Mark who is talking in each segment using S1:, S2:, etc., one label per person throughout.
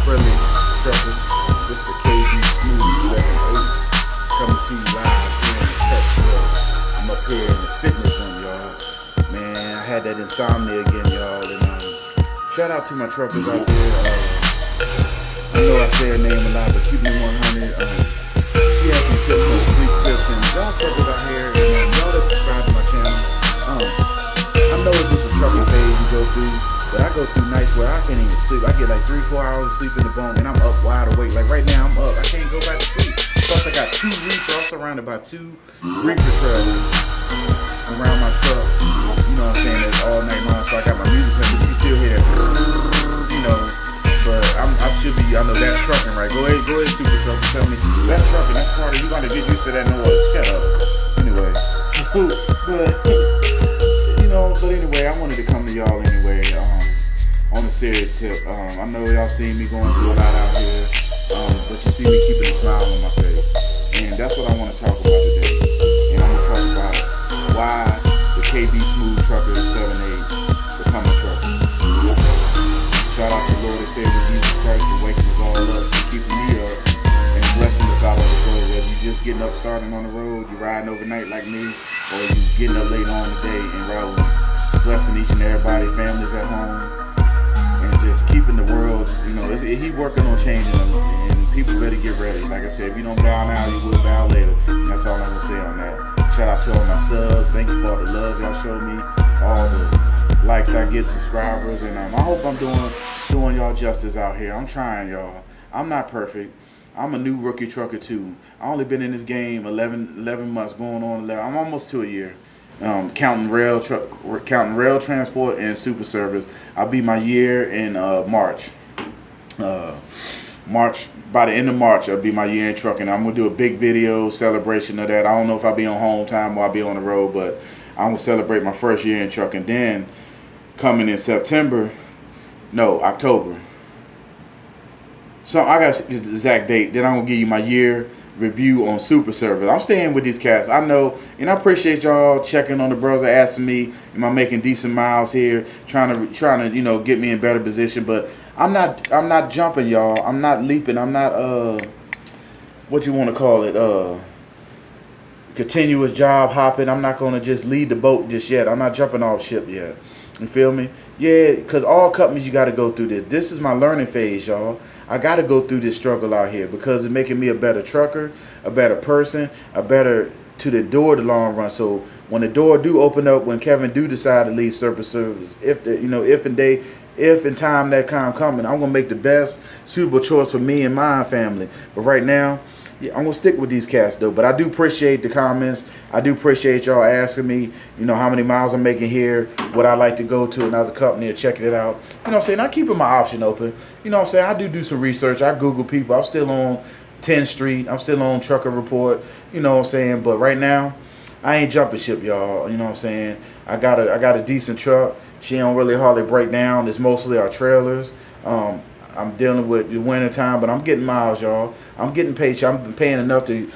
S1: friendly trucker. This is the KB Smooth 78 coming to you live here in the tech show. I'm up here in the fitness room, y'all. Man, I had that insomnia again, y'all. And shout out to my truckers out there. I know I say her name a lot, but keep me 100. She has some tips on sleep tips, and y'all truckers out here, y'all that subscribe to my channel. I know it's just a trucker phase you go through. But I go through nights where I can't even sleep. I get like 3-4 hours of sleep in the bone, and I'm up wide awake. Like right now, I'm up. I can't go back to sleep. Plus, I got 2 reefers. I'm surrounded by 2 reefer trailers around my truck. You know what I'm saying? That's all night long. So I got my music playing, but you can still hear that. You know, but I should be. I know that's trucking, right? Go ahead, Super Trucker. Tell me that's trucking. That's part of you. Got to get used to that noise. Shut up. Anyway, but anyway, I wanted to come to y'all anyway. On a serious tip, I know y'all seen me going through a lot out here, but you see me keeping a smile on my face, and that's what I want to talk about today. And I'm going to talk about why the KB Smooth Trucker 78 become a trucker. Shout out to the Lord and Savior Jesus Christ for waking us all up, and keeping me up, and blessing us out on the road. Whether you just getting up, starting on the road, you riding overnight like me, or you getting up late on the day and rolling, blessing each and everybody, families at home. Just keeping the world, he working on changing them, and people better get ready. Like I said, if you don't bow now, you will bow later. And that's all I'm gonna say on that. Shout out to all my subs. Thank you for all the love y'all show me, all the likes I get, subscribers, and I hope I'm doing y'all justice out here. I'm trying, y'all. I'm not perfect. I'm a new rookie trucker too. I only been in this game 11 months, going on 11. I'm almost to a year. Counting rail transport and super service. I'll be my year in March. By the end of March, I'll be my year in trucking. I'm gonna do a big video celebration of that. I don't know if I'll be on home time or I'll be on the road, but I'm gonna celebrate my first year in trucking. Then coming in October. So I got the exact date. Then I'm gonna give you my year review on super service. I'm staying with these cats. I know, and I appreciate y'all checking on the bros, asking me, am I making decent miles here, trying to get me in better position. But I'm not jumping, y'all. I'm not leaping. I'm not what you want to call it, continuous job hopping. I'm not gonna just lead the boat just yet. I'm not jumping off ship yet. You feel me? Yeah, because all companies, you got to go through this. This is my learning phase, y'all. I got to go through this struggle out here because it's making me a better trucker, a better person, a better to the door the long run. So when the door do open up, when Kevin do decide to leave surface service, if in time that time coming, I'm gonna make the best suitable choice for me and my family. But right now, yeah, I'm gonna stick with these cats though. But I do appreciate the comments. I do appreciate y'all asking me, how many miles I'm making here, what I like to go to another company or checking it out. You know what I'm saying? I'm keeping my option open. You know what I'm saying? I do some research. I Google people. I'm still on 10th Street. I'm still on Trucker Report. You know what I'm saying? But right now, I ain't jumping ship, y'all. You know what I'm saying? I got a decent truck. She don't really hardly break down. It's mostly our trailers. I'm dealing with the winter time, but I'm getting miles, y'all. I'm getting paid. I'm paying enough to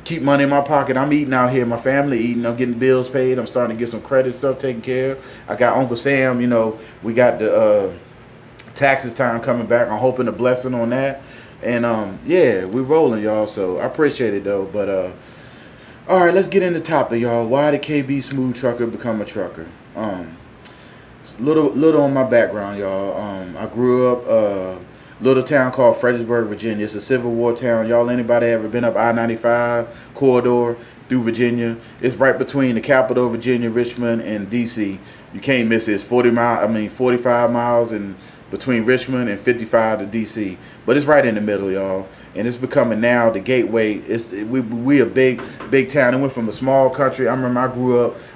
S1: keep money in my pocket. I'm eating out here. My family eating. I'm getting bills paid. I'm starting to get some credit stuff taken care of. I got Uncle Sam. We got the taxes time coming back. I'm hoping a blessing on that. And yeah, we're rolling, y'all. So I appreciate it though. But all right, let's get into the topic, y'all. Why did KB Smooth Trucker become a trucker? Little on my background, y'all. I grew up little town called Fredericksburg, Virginia. It's a Civil War town. Y'all, anybody ever been up I-95 corridor through Virginia? It's right between the capital, Virginia, Richmond, and D.C. You can't miss it. It's 45 miles in between Richmond and 55 to D.C. But it's right in the middle, y'all. And it's becoming now the gateway. We a big town. It went from a small country. I remember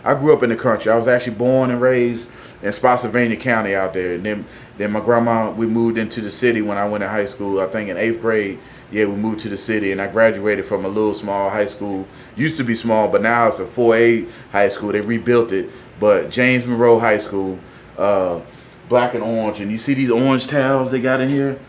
S1: I grew up in the country. I was actually born and raised in Spotsylvania County out there. And then my grandma, we moved into the city when I went to high school. I think in 8th grade, yeah, we moved to the city. And I graduated from a little small high school. Used to be small, but now it's a 4A high school. They rebuilt it. But James Monroe High School, black and orange. And you see these orange towels they got in here?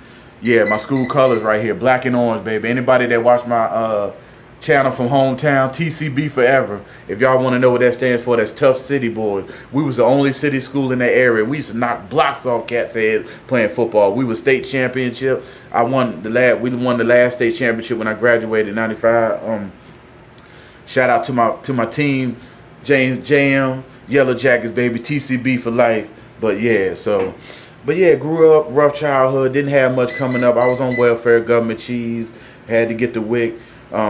S1: Yeah, my school colors right here, black and orange, baby. Anybody that watched my channel from hometown, TCB Forever. If y'all want to know what that stands for, that's Tough City Boys. We was the only city school in that area. We used to knock blocks off cats' heads playing football. We was state championship. We won the last state championship when I graduated in '95. Shout out to my team, JM, Yellow Jackets, baby, TCB for life. But yeah, grew up, rough childhood, didn't have much coming up. I was on welfare, government cheese, had to get the WIC,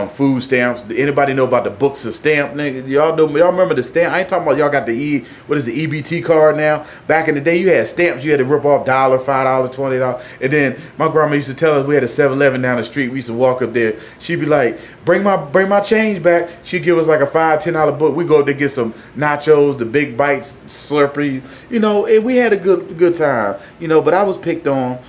S1: food stamps. Anybody know about the books of stamp, nigga? Y'all remember the stamp? I ain't talking about y'all got the EBT card now. Back in the day, you had stamps. You had to rip off $1, $5, $20. And then my grandma used to tell us we had a 7-Eleven down the street. We used to walk up there. She'd be like, bring my change back. She'd give us like a $5, $10 book. We go up to get some nachos, the big bites, Slurpee. You know, and we had a good time. You know, but I was picked on.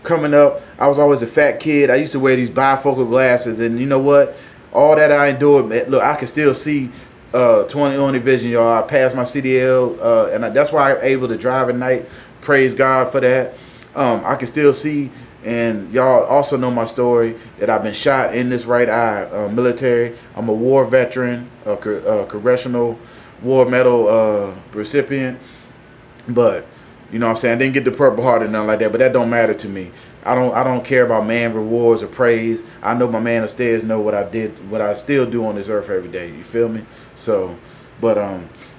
S1: Coming up, I was always a fat kid. I used to wear these bifocal glasses, and you know what? All that I endured, look, I can still see 20/20 vision, y'all. I passed my CDL, and that's why I'm able to drive at night. Praise God for that. I can still see, and y'all also know my story that I've been shot in this right eye, military. I'm a war veteran, a Congressional War Medal recipient, but you know what I'm saying? I didn't get the Purple Heart or nothing like that, but that don't matter to me. I don't care about man rewards or praise. I know my man upstairs know what I did, what I still do on this earth every day. You feel me? So, but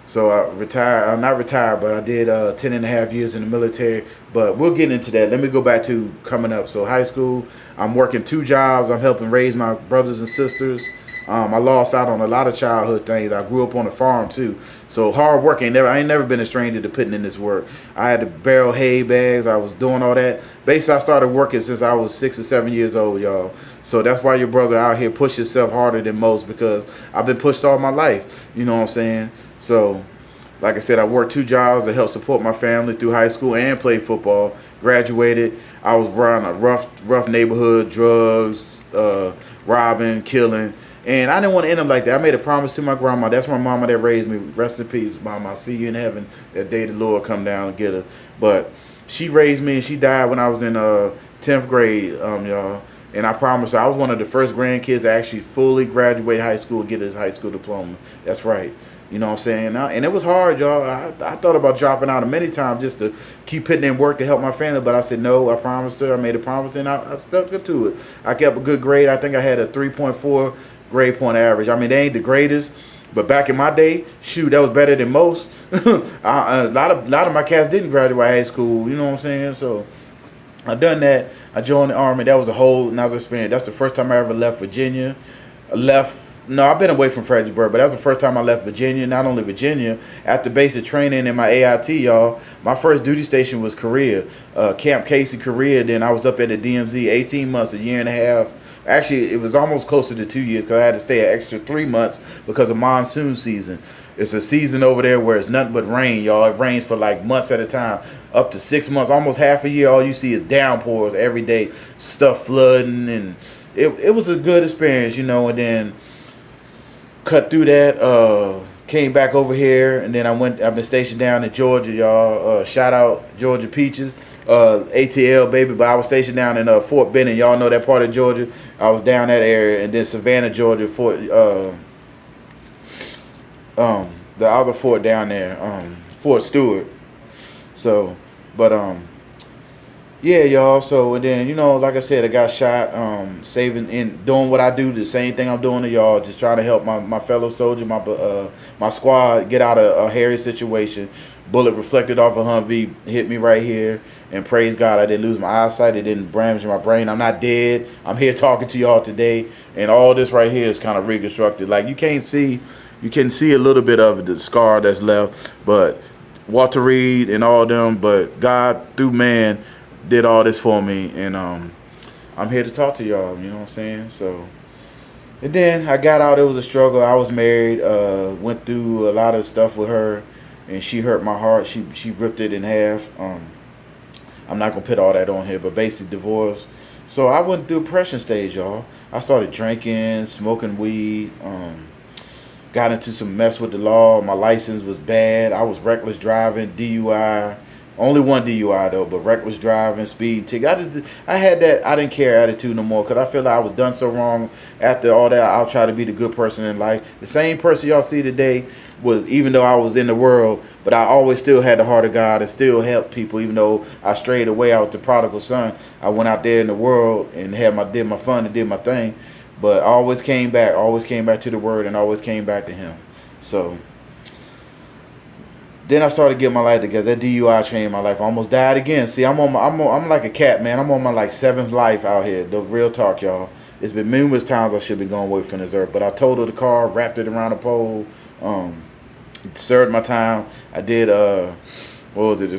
S1: so I retired. I'm not retired, but I did 10.5 years in the military. But we'll get into that. Let me go back to coming up. So high school, I'm working 2 jobs. I'm helping raise my brothers and sisters. I lost out on a lot of childhood things. I grew up on a farm too, so hard work I ain't never been a stranger to putting in this work. I had to barrel hay bags. I was doing all that. Basically, I started working since I was 6 or 7 years old, y'all. So that's why your brother out here push himself harder than most, because I've been pushed all my life. You know what I'm saying? So, like I said, I worked 2 jobs to help support my family through high school and played football. Graduated. I was running a rough neighborhood, drugs, robbing, killing. And I didn't want to end up like that. I made a promise to my grandma. That's my mama that raised me. Rest in peace, Mama. I'll see you in heaven that day the Lord come down and get her. But she raised me, and she died when I was in 10th grade, y'all. And I promised her I was one of the first grandkids to actually fully graduate high school and get his high school diploma. That's right. You know what I'm saying? And it was hard, y'all. I thought about dropping out many times just to keep putting in work to help my family. But I said, no, I promised her. I made a promise, and I stuck to it. I kept a good grade. I think I had a 3.4 grade point average. I mean, they ain't the greatest, but back in my day, shoot, that was better than most. A lot of my cats didn't graduate high school. You know what I'm saying? So I done that. I joined the Army. That was a whole another experience. That's the first time I ever left Virginia. No, I've been away from Fredericksburg, but that was the first time I left Virginia. Not only Virginia, after basic training in my AIT, y'all, my first duty station was Korea, Camp Casey, Korea. Then I was up at the DMZ 18 months, a year and a half. Actually, it was almost closer to 2 years because I had to stay an extra 3 months because of monsoon season. It's a season over there where it's nothing but rain, y'all. It rains for like months at a time, up to 6 months, almost half a year. All you see is downpours every day, stuff flooding, and it was a good experience, you know. And then cut through that, came back over here, and then I've been stationed down in Georgia, y'all. Shout out Georgia Peaches, ATL baby. But I was stationed down in Fort Benning. Y'all know that part of Georgia. I was down that area, and then Savannah, Georgia, the other fort down there, Fort Stewart. So, but yeah, y'all. So, and then, you know, like I said, I got shot, saving and doing what I do, the same thing I'm doing to y'all, just trying to help my fellow soldier, my squad get out of a hairy situation. Bullet reflected off a Humvee, hit me right here, and praise God, I didn't lose my eyesight. It didn't damage my brain. I'm not dead. I'm here talking to y'all today, and all this right here is kind of reconstructed. Like, you can see a little bit of the scar that's left, but Walter Reed and all them, but God through man did all this for me, and I'm here to talk to y'all, you know what I'm saying? So, and then I got out. It was a struggle. I was married, went through a lot of stuff with her, and she hurt my heart. She ripped it in half. I'm not gonna put all that on here, but basically divorce. So I went through depression stage, y'all. I started drinking, smoking weed, got into some mess with the law. My license was bad. I was reckless driving, DUI, Only one DUI though, but reckless driving, speed ticket. I had that I didn't care attitude no more because I feel like I was done so wrong. After all that, I'll try to be the good person in life. The same person y'all see today was, even though I was in the world, but I always still had the heart of God and still helped people. Even though I strayed away, I was the prodigal son. I went out there in the world and did my fun and did my thing, but I always came back to the word and always came back to Him. So. Then I started getting my life together. That DUI changed my life. I almost died again. See, I'm like a cat, man. I'm on my like seventh life out here. The real talk, y'all. It's been numerous times I should be going away from this earth, but I totaled the car, wrapped it around a pole, served my time. I did the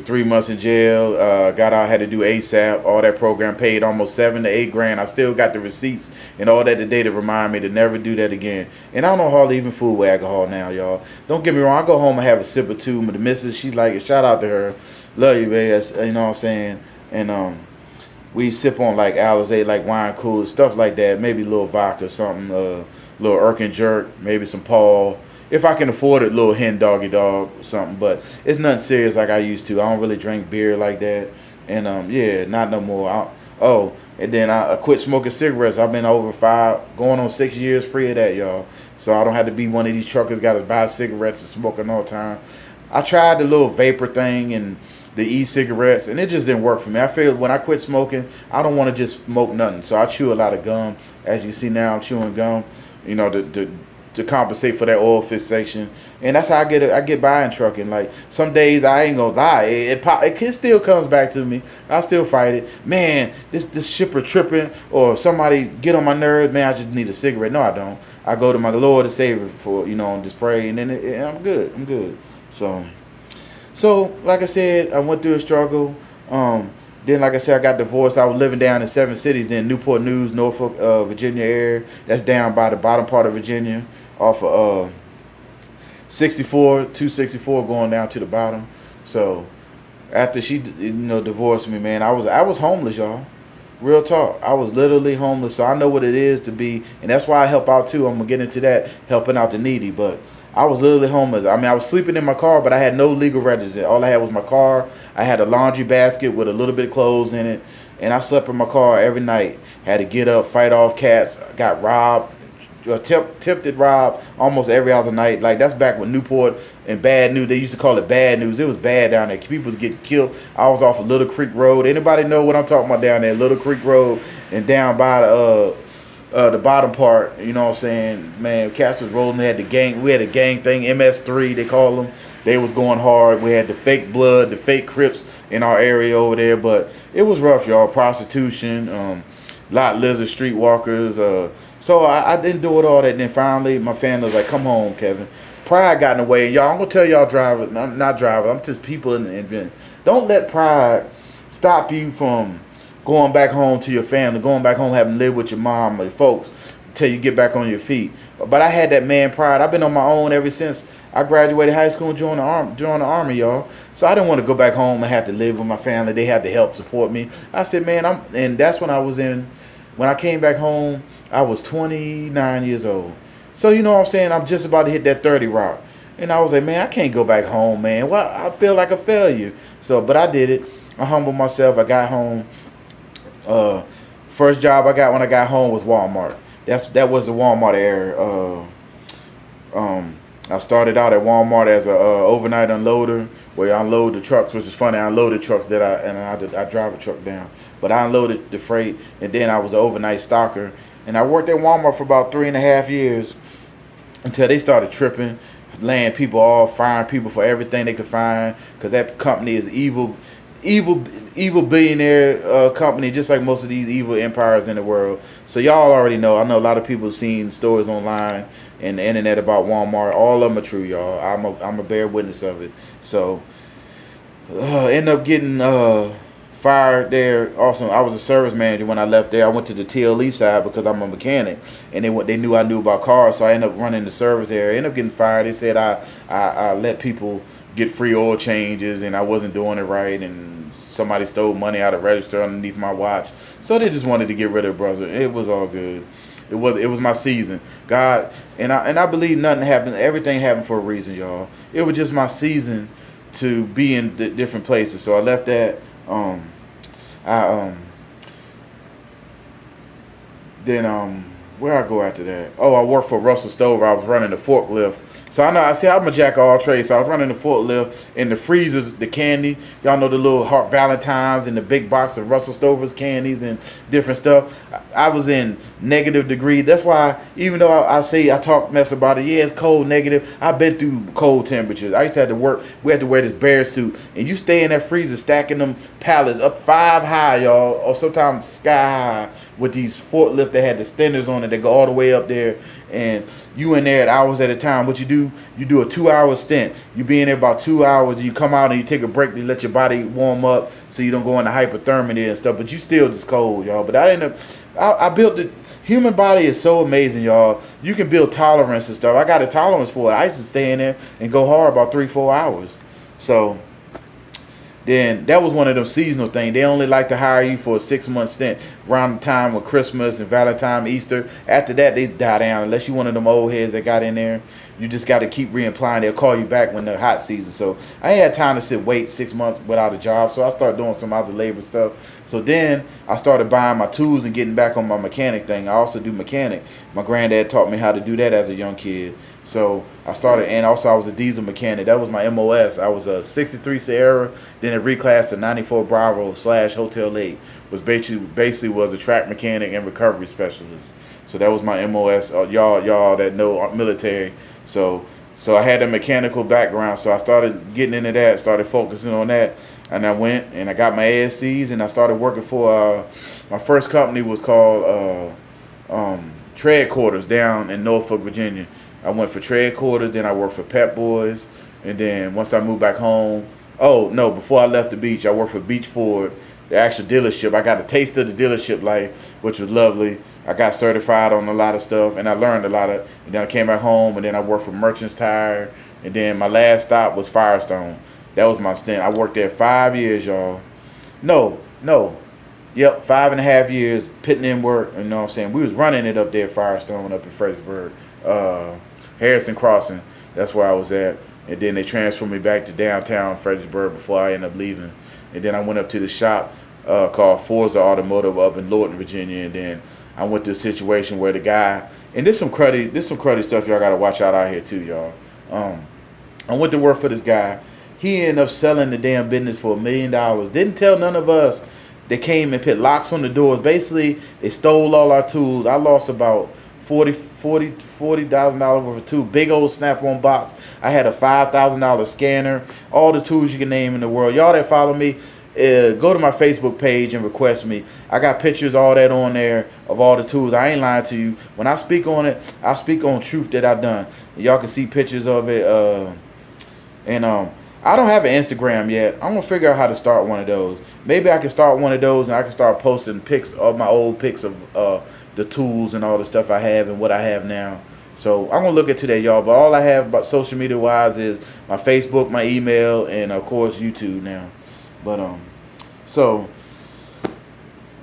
S1: 3 months in jail. Got out, had to do ASAP. All that program paid almost $7 to $8 grand. I still got the receipts and all that today to remind me to never do that again. And I don't hardly even fool with alcohol now, y'all. Don't get me wrong. I go home and have a sip or two. But the missus, she like it. Shout out to her. Love you, babe. You know what I'm saying? And we sip on like Alizé, like wine cooler, stuff like that. Maybe a little vodka, something, little Irk and Jerk, maybe some Paul. If I can afford it, little Hen Doggy Dog or something. But it's nothing serious like I used to. I don't really drink beer like that. And yeah, not no more. And then I quit smoking cigarettes. I've been going on 6 years free of that, y'all. So I don't have to be one of these truckers got to buy cigarettes and smoking all the time. I tried the little vapor thing and the e-cigarettes, and it just didn't work for me. I feel when I quit smoking, I don't want to just smoke nothing. So I chew a lot of gum. As you see now, I'm chewing gum, you know, to compensate for that oil fixation. And that's how I get by in trucking. Like some days I ain't gonna lie, it still comes back to me. I still fight it. Man, this shipper tripping or somebody get on my nerves, man, I just need a cigarette. No, I don't. I go to my Lord and Savior for, you know, and just pray, and then I'm good. I'm good. So like I said, I went through a struggle. Then, like I said, I got divorced. I was living down in 7 cities, then Newport News, Norfolk, Virginia area. That's down by the bottom part of Virginia, off of 264 going down to the bottom. So after she, divorced me, man, I was homeless, y'all. Real talk. I was literally homeless. So I know what it is to be, and that's why I help out too. I'm gonna get into that, helping out the needy. But I was literally homeless. I mean, I was sleeping in my car, but I had no legal residence. All I had was my car. I had a laundry basket with a little bit of clothes in it, and I slept in my car every night. Had to get up, fight off cats. Got robbed, attempted robbed almost every other night. Like that's back when Newport and Bad News. They used to call it Bad News. It was bad down there. People was getting killed. I was off of Little Creek Road. Anybody know what I'm talking about down there? Little Creek Road and down by the bottom part, you know what I'm saying? Man, cats was rolling. They had the gang. We had a gang thing, MS3 they call them. They was going hard. We had the fake blood, the fake Crips in our area over there, but it was rough, y'all. Prostitution, lot lizard streetwalkers. So I didn't do it all that. And then finally, my family was like, "Come home, Kevin." Pride got in the way, y'all. I'm gonna tell y'all, drivers, not drivers. I'm just people in. Don't let pride stop you from going back home to your family, going back home, having lived with your mom or your folks until you get back on your feet. But I had that man pride. I've been on my own ever since I graduated high school and joined the army, y'all. So I didn't want to go back home and have to live with my family. They had to help support me. I said, man, and that's when when I came back home, I was 29 years old. So you know what I'm saying? I'm just about to hit that 30 rock. And I was like, man, I can't go back home, man. Well, I feel like a failure. But I did it. I humbled myself. I got home. First job I got when I got home was Walmart. That was the Walmart era. I started out at Walmart as a overnight unloader, where I unload the trucks, which is funny. I unloaded trucks I drive a truck down, but I unloaded the freight, and then I was an overnight stocker, and I worked at Walmart for about 3.5 years until they started tripping, laying people off, firing people for everything they could find, because that company is evil billionaire company, just like most of these evil empires in the world. So y'all already know. I know a lot of people seen stories online and the internet about Walmart. All of them are true, y'all. I'm a bear witness of it. So end up getting fired there. Also, I was a service manager when I left there. I went to the TLE side because I'm a mechanic, and they knew I knew about cars. So I ended up running the service area. Ended up getting fired. They said I let people get free oil changes, and I wasn't doing it right, and somebody stole money out of register underneath my watch. So they just wanted to get rid of it, brother. It was all good. It was my season. God, and I believe nothing happened. Everything happened for a reason, y'all. It was just my season to be in different places. So I left that. I Then where I go after that? Oh, I worked for Russell Stover. I was running the forklift. So I'm a jack of all trades. So I was running the forklift in the freezers, the candy. Y'all know the little Heart Valentines and the big box of Russell Stover's candies and different stuff. I was in negative degree. That's why, even though I say I talk mess about it, yeah, it's cold, negative. I've been through cold temperatures. I used to have to work. We had to wear this bear suit, and you stay in that freezer stacking them pallets up 5 high, y'all, or sometimes sky high, with these forklifts that had the stenders on it that go all the way up there, and you in there at hours at a time. What you do a 2-hour stint. You be in there about 2 hours, you come out and you take a break to let your body warm up so you don't go into hypothermia and stuff, but you still just cold, y'all. But I built it. Human body is so amazing, y'all. You can build tolerance and stuff. I got a tolerance for it. I used to stay in there and go hard about 3-4 hours. So then that was one of them seasonal things. They only like to hire you for a 6-month stint around the time of Christmas and Valentine, Easter. After that, they die down. Unless you one of them old heads that got in there, you just got to keep reapplying. They'll call you back when the hot season. So I ain't had time to wait 6 months without a job. So I started doing some other labor stuff. So then I started buying my tools and getting back on my mechanic thing. I also do mechanic. My granddad taught me how to do that as a young kid. So I started, and also I was a diesel mechanic. That was my MOS. I was a 63 Sierra, then it reclassed to 94 Bravo / Hotel 8. Was basically was a track mechanic and recovery specialist. So that was my MOS. Y'all that know military. So I had a mechanical background. So I started getting into that, started focusing on that, and I went and I got my ASCs, and I started working for my first company was called Tread Quarters down in Norfolk, Virginia. I went for Tread Quarters, then I worked for Pep Boys, and then once I moved back home, before I left the beach, I worked for Beach Ford, the actual dealership. I got a taste of the dealership life, which was lovely. I got certified on a lot of stuff, and I learned a lot of, and then I came back home, and then I worked for Merchants Tire, and then my last stop was Firestone. That was my stint. I worked there 5 years, y'all. Yep, 5.5 years, putting in work, you know what I'm saying? We was running it up there at Firestone up in Fredericksburg. Harrison Crossing, that's where I was at. And then they transferred me back to downtown Fredericksburg before I ended up leaving. And then I went up to the shop called Forza Automotive up in Lorton, Virginia. And then I went to a situation where the guy, and there's some cruddy stuff y'all gotta watch out here too, y'all. I went to work for this guy. He ended up selling the damn business for $1 million. Didn't tell none of us. They came and put locks on the doors. Basically, they stole all our tools. I lost about $40,000 worth of tools. Big old Snap-on box. I had a $5,000 scanner. All the tools you can name in the world. Y'all that follow me, go to my Facebook page and request me. I got pictures, all that on there of all the tools. I ain't lying to you. When I speak on it, I speak on truth that I've done. Y'all can see pictures of it. I don't have an Instagram yet. I'm gonna figure out how to start one of those. Maybe I can start one of those and I can start posting pics of my old pics of the tools and all the stuff I have and what I have now. So I'm gonna look into that, y'all. But all I have about social media wise is my Facebook, my email, and of course YouTube now. But so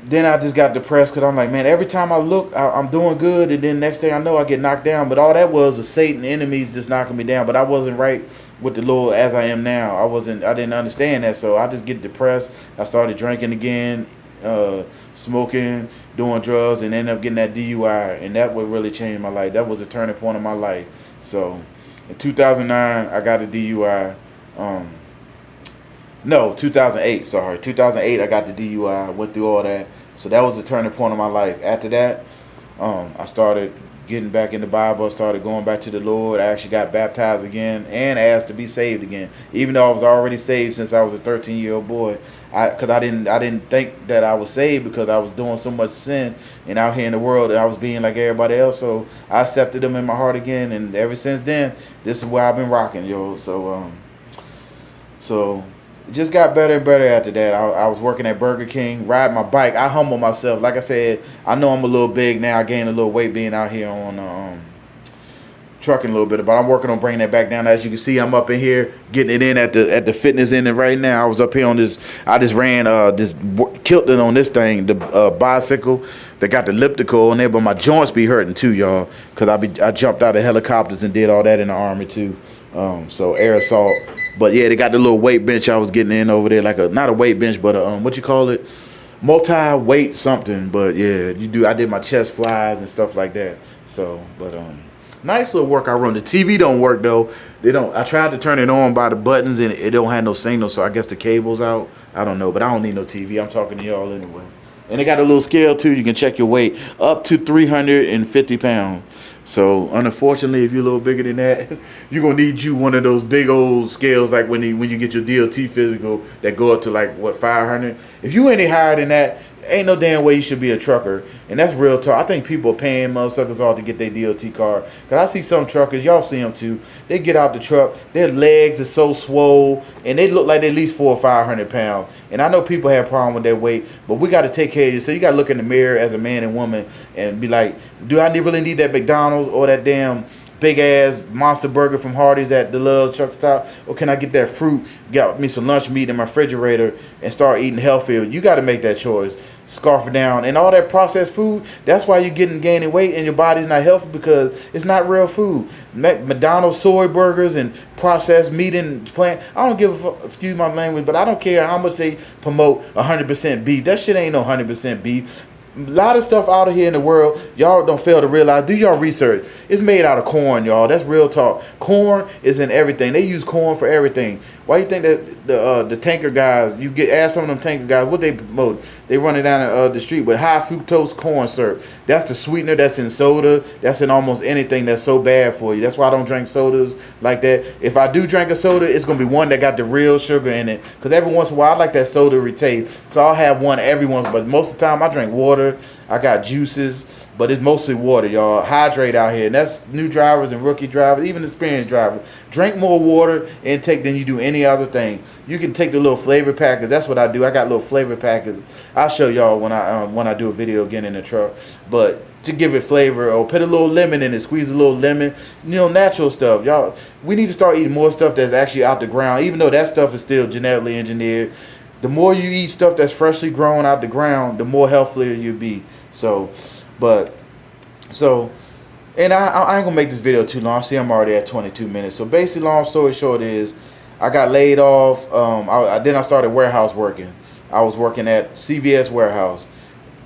S1: then I just got depressed because I'm like, man, every time I look, I'm doing good, and then next thing I know, I get knocked down. But all that was Satan, enemies just knocking me down. But I wasn't right with the Lord as I am now. I didn't understand that, so I just get depressed. I started drinking again, smoking, doing drugs, and ended up getting that DUI, and that would really change my life. That was a turning point in my life. So in 2009, I got a DUI. 2008, sorry. 2008, I got the DUI. I went through all that. So that was the turning point in my life. After that, I started getting back in the Bible. I started going back to the Lord. I actually got baptized again and asked to be saved again. Even though I was already saved since I was a 13-year-old boy. Because I didn't think that I was saved because I was doing so much sin and out here in the world and I was being like everybody else. So I accepted them in my heart again. And ever since then, this is where I've been rocking, yo. So it just got better and better after that. I was working at Burger King, riding my bike. I humble myself. Like I said, I know I'm a little big now. I gained a little weight being out here on trucking a little bit, but I'm working on bringing that back down. As you can see, I'm up in here getting it in at the fitness end right now. I was up here on this. I just ran kilted on this thing, the bicycle that got the elliptical on there, but my joints be hurting too, y'all, because I jumped out of helicopters and did all that in the Army too. So air assault. But yeah, they got the little weight bench I was getting in over there, like a not a weight bench, but a, what you call it, multi-weight something. But yeah, I did my chest flies and stuff like that. So, but nice little workout room. The TV don't work though. They don't. I tried to turn it on by the buttons and it don't have no signal. So I guess the cable's out. I don't know, but I don't need no TV. I'm talking to y'all anyway. And they got a little scale too. You can check your weight up to 350 pounds. So unfortunately, if you're a little bigger than that, you're gonna need you one of those big old scales like when you get your DOT physical that go up to like what 500. If you any higher than that, ain't no damn way you should be a trucker. And that's real talk. I think people are paying motherfuckers off to get their DOT card. Cause I see some truckers, y'all see them too. They get out the truck, their legs are so swole, and they look like they're at least 400 or 500 pounds. And I know people have a problem with their weight, but we got to take care of you. So you got to look in the mirror as a man and woman and be like, do I really need that McDonald's or that damn big ass monster burger from Hardee's at the Love's truck stop, or can I get that fruit, get me some lunch meat in my refrigerator and start eating healthier? You got to make that choice. Scarf it down, and all that processed food, that's why you're gaining weight and your body's not healthy, because it's not real food. McDonald's soy burgers and processed meat and plant, I don't give a fuck, excuse my language, but I don't care how much they promote 100% beef. That shit ain't no 100% beef. A lot of stuff out of here in the world, y'all don't fail to realize. Do y'all research. It's made out of corn, y'all. That's real talk. Corn is in everything. They use corn for everything. Why you think that the tanker guys, you ask some of them tanker guys, what they promote? They run it down the street with high fructose corn syrup. That's the sweetener that's in soda. That's in almost anything that's so bad for you. That's why I don't drink sodas like that. If I do drink a soda, it's going to be one that got the real sugar in it. Because every once in a while, I like that soda taste. So I'll have one every once, but most of the time I drink water. I got juices, but it's mostly water, y'all. Hydrate out here. And that's new drivers and rookie drivers, even experienced drivers. Drink more water intake than you do any other thing. You can take the little flavor packets. That's what I do. I got little flavor packets. I'll show y'all when I do a video again in the truck. But to give it flavor, or put a little lemon in it, squeeze a little lemon, natural stuff. Y'all, we need to start eating more stuff that's actually out the ground, even though that stuff is still genetically engineered. The more you eat stuff that's freshly grown out the ground, the more healthier you'll be. So, and I ain't gonna make this video too long. See, I'm already at 22 minutes. So basically, long story short is, I got laid off. Then I started warehouse working. I was working at CVS warehouse.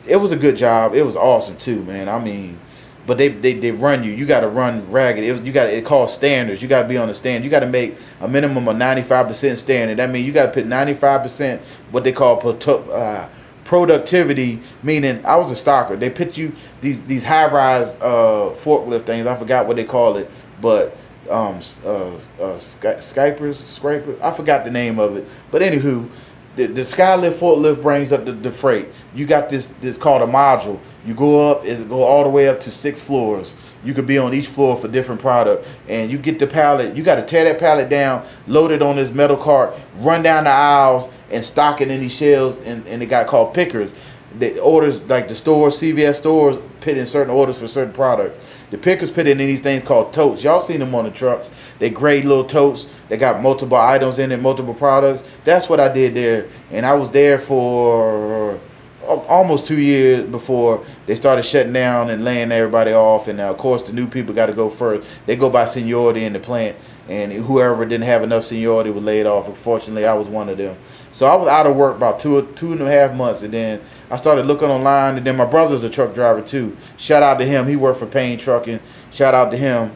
S1: It was a good job. It was awesome too, man. I mean, but they run you. You got to run ragged. It calls standards. You got to be on the stand. You got to make a minimum of 95% standard. That means you got to put 95% what they call productivity. Meaning, I was a stocker. They put you these high rise forklift things. I forgot what they call it, but scrapers. I forgot the name of it. But anywho, the Skylift forklift brings up the freight. You got this called a module. You go up, it go all the way up to 6 floors. You could be on each floor for different product, and you get the pallet. You got to tear that pallet down, load it on this metal cart, run down the aisles, and stock it in these shelves. And they got called pickers. The orders, like the stores, CVS stores, put in certain orders for certain products. The pickers put in these things called totes. Y'all seen them on the trucks. They gray little totes. They got multiple items in it, multiple products. That's what I did there. And I was there for almost 2 years before they started shutting down and laying everybody off. And of course, the new people got to go first. They go by seniority in the plant. And whoever didn't have enough seniority was laid off. Unfortunately, I was one of them. So I was out of work about two and a half months. And then I started looking online. And then my brother's a truck driver too. Shout out to him. He worked for Payne Trucking. Shout out to him.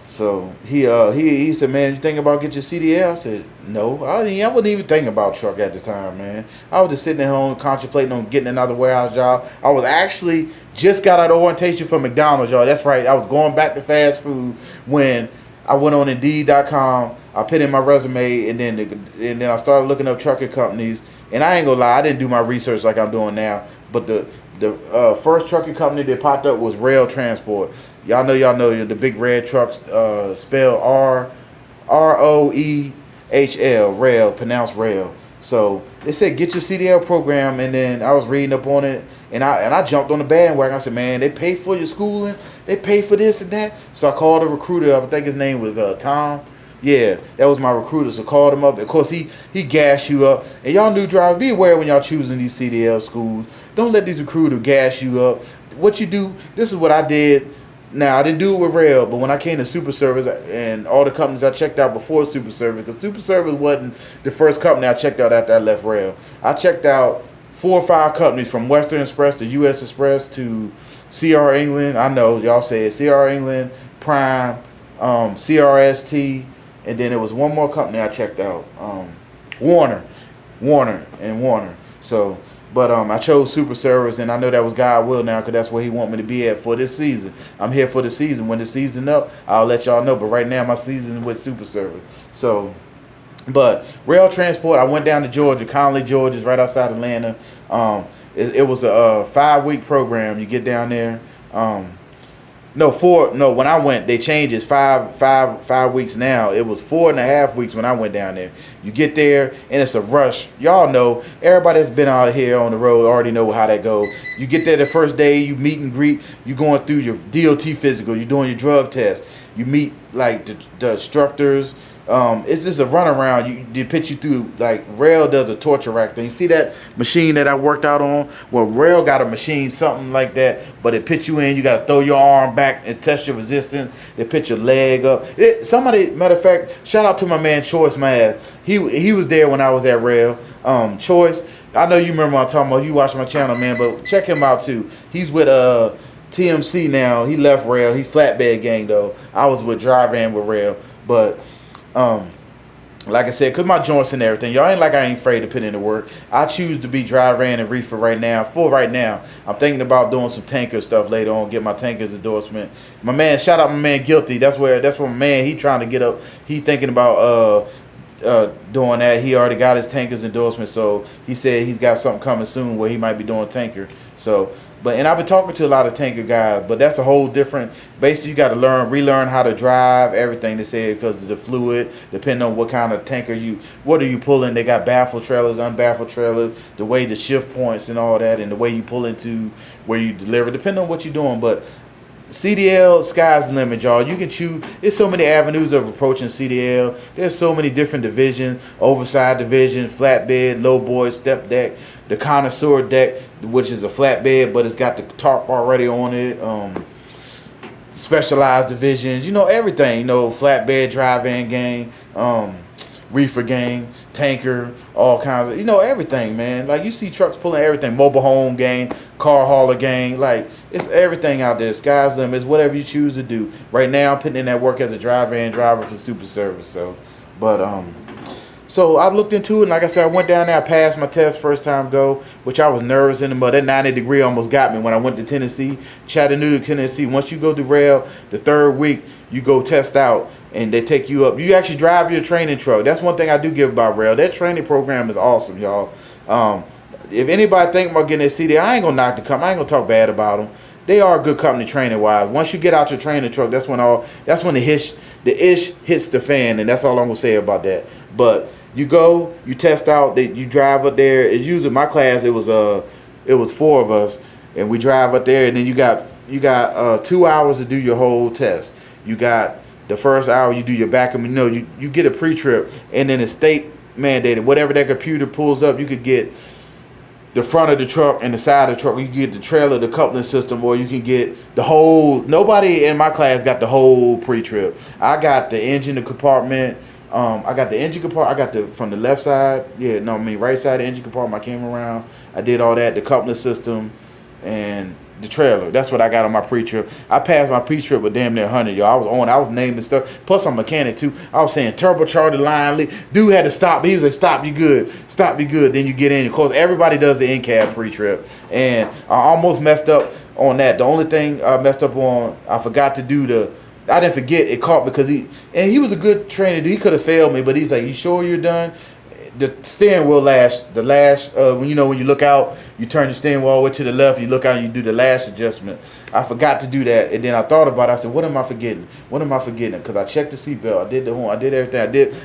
S1: So he said, man, you thinking about get your CDL? I said, no. I wasn't even thinking about truck at the time, man. I was just sitting at home contemplating on getting another warehouse job. I was actually just got out of orientation for McDonald's, y'all. That's right. I was going back to fast food when I went on Indeed.com. I put in my resume, and then I started looking up trucking companies. And I ain't gonna lie, I didn't do my research like I'm doing now. But the first trucking company that popped up was Rail Transport. Y'all know the big red trucks, spelled R-O-E-H-L, rail, pronounced rail. So they said get your CDL program, and then I was reading up on it, and I jumped on the bandwagon. I said, man, they pay for your schooling, they pay for this and that. So I called a recruiter. I think his name was Tom. Yeah, that was my recruiter. So I called him up. Of course, he gassed you up. And y'all new drivers, be aware when y'all choosing these CDL schools. Don't let these recruiters gas you up. What you do, this is what I did. Now I didn't do it with rail, but when I came to Super Service and all the companies I checked out before Super Service, because Super Service wasn't the first company I checked out after I left rail. I checked out 4 or 5 companies, from Western Express to U.S. Express to CR England. I know y'all say it, CR England, Prime, CRST, and then there was one more company I checked out, Warner. So, but I chose Super Service, and I know that was God will now, because that's where He want me to be at for this season. I'm here for the season. When the season up, I'll let y'all know. But right now, my season is with Super Service. So, but rail transport, I went down to Georgia. Conley, Georgia is right outside Atlanta. It was a 5-week program. You get down there. When I went, they changed it. 5 weeks now. It was 4.5 weeks when I went down there. You get there, and it's a rush. Y'all know, everybody that's been out here on the road already know how that goes. You get there the first day, you meet and greet. You going through your DOT physical. You're doing your drug test. You meet, like, the instructors. It's just a runaround. They put you through, like, rail does a torture rack thing. You see that machine that I worked out on? Well, rail got a machine, something like that, but it put you in. You got to throw your arm back and test your resistance. They put your leg up. Matter of fact, shout out to my man Choice Math. He was there when I was at rail. Choice, I know you remember what I'm talking about. You watch my channel, man, but check him out too. He's with TMC now. He left rail. He flatbed gang though. I was with Dry Van with rail, but like I said, because my joints and everything, y'all ain't like I ain't afraid to put in the work. I choose to be dry van and reefer right now. I'm thinking about doing some tanker stuff later on, get my tankers endorsement. My man, shout out my man Guilty. That's where my man, he trying to get up. He thinking about doing that. He already got his tankers endorsement, so he said he's got something coming soon where he might be doing tanker. So, and I've been talking to a lot of tanker guys, but that's a whole different. Basically, you got to relearn how to drive everything. They say because of the fluid, depending on what kind of tanker what are you pulling. They got baffle trailers, unbaffled trailers, the way the shift points and all that, and the way you pull into where you deliver, depending on what you're doing. But CDL, sky's the limit, y'all. You can choose. There's so many avenues of approaching CDL. There's so many different divisions: oversized division, flatbed, low boy, step deck, the connoisseur deck, which is a flatbed, but it's got the tarp already on it. Specialized divisions, everything. Flatbed, dry van gang, reefer gang, tanker, all kinds of, everything, man. Like, you see trucks pulling everything. Mobile home gang, car hauler gang. Like, it's everything out there. Sky's the limit. It's whatever you choose to do. Right now, I'm putting in that work as a dry van driver for Super Service. So I looked into it, and like I said, I went down there, I passed my test first time go, which I was nervous in the mud. That 90-degree almost got me when I went to Tennessee, Chattanooga, Tennessee. Once you go to rail, the 3rd week, you go test out, and they take you up. You actually drive your training truck. That's one thing I do give about rail. That training program is awesome, y'all. If anybody think about getting a CD, I ain't going to knock the company. I ain't going to talk bad about them. They are a good company training-wise. Once you get out your training truck, that's when the ish hits the fan, and that's all I'm going to say about that. But you go, you test out, you drive up there. It's usually my class. It was 4 of us, and we drive up there, and then you got 2 hours to do your whole test. You got the first hour, you do your back, and you get a pre-trip, and then it's state mandated. Whatever that computer pulls up, you could get the front of the truck and the side of the truck. You can get the trailer, the coupling system, or you can get the whole. Nobody in my class got the whole pre-trip. I got the engine, the compartment. I got the engine compartment. I got from the left side. Right side of the engine compartment. I came around. I did all that. The coupling system and the trailer. That's what I got on my pre-trip. I passed my pre-trip with damn near 100, y'all. I was naming stuff. Plus, I'm a mechanic too. I was saying turbocharger line leak. Dude had to stop. He was like, "Stop, you good? Stop, you good." Then you get in. Of course, everybody does the in-cab pre-trip, and I almost messed up on that. The only thing I messed up on, I forgot to do I didn't forget. It caught because he was a good trainer. He could have failed me, but he's like, "You sure you're done?" The steering wheel lash, when you look out, you turn the steering wheel all the way to the left, you look out and you do the lash adjustment. I forgot to do that, and then I thought about it. I said, what am I forgetting? Because I checked the seatbelt, I did the horn, I did everything.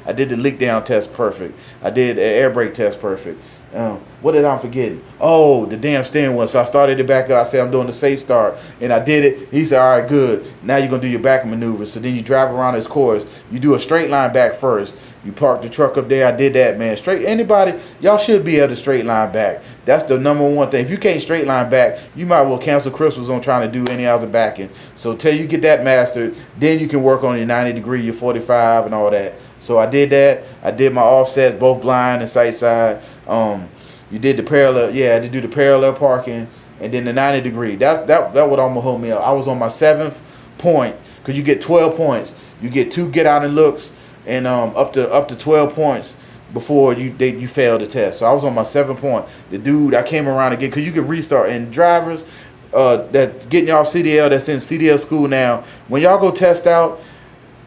S1: I did the leak down test perfect. I did the air brake test perfect. What did I forgetting? Oh, the damn steering wheel. So I started it back up. I said I'm doing the safe start, and I did it. He said, all right, good. Now you're gonna do your back maneuver. So then you drive around this course. You do a straight line back first. You park the truck up there. I did that, man. Straight. Anybody, y'all should be able to straight line back. That's the number one thing. If you can't straight line back, you might well cancel Christmas on trying to do any other backing. So till you get that mastered, then you can work on your 90 degree, your 45, and all that. So I did that. I did my offsets, both blind and sight side. You did the parallel. Yeah, I did do the parallel parking, and then the 90 degree. That would almost hold me up. I was on my 7th point, because you get 12 points. You get 2 get out and looks, and up to 12 points before you fail the test. So I was on my 7th point. The dude, I came around again, because you can restart. And drivers that's getting y'all CDL, that's in CDL school now, when y'all go test out,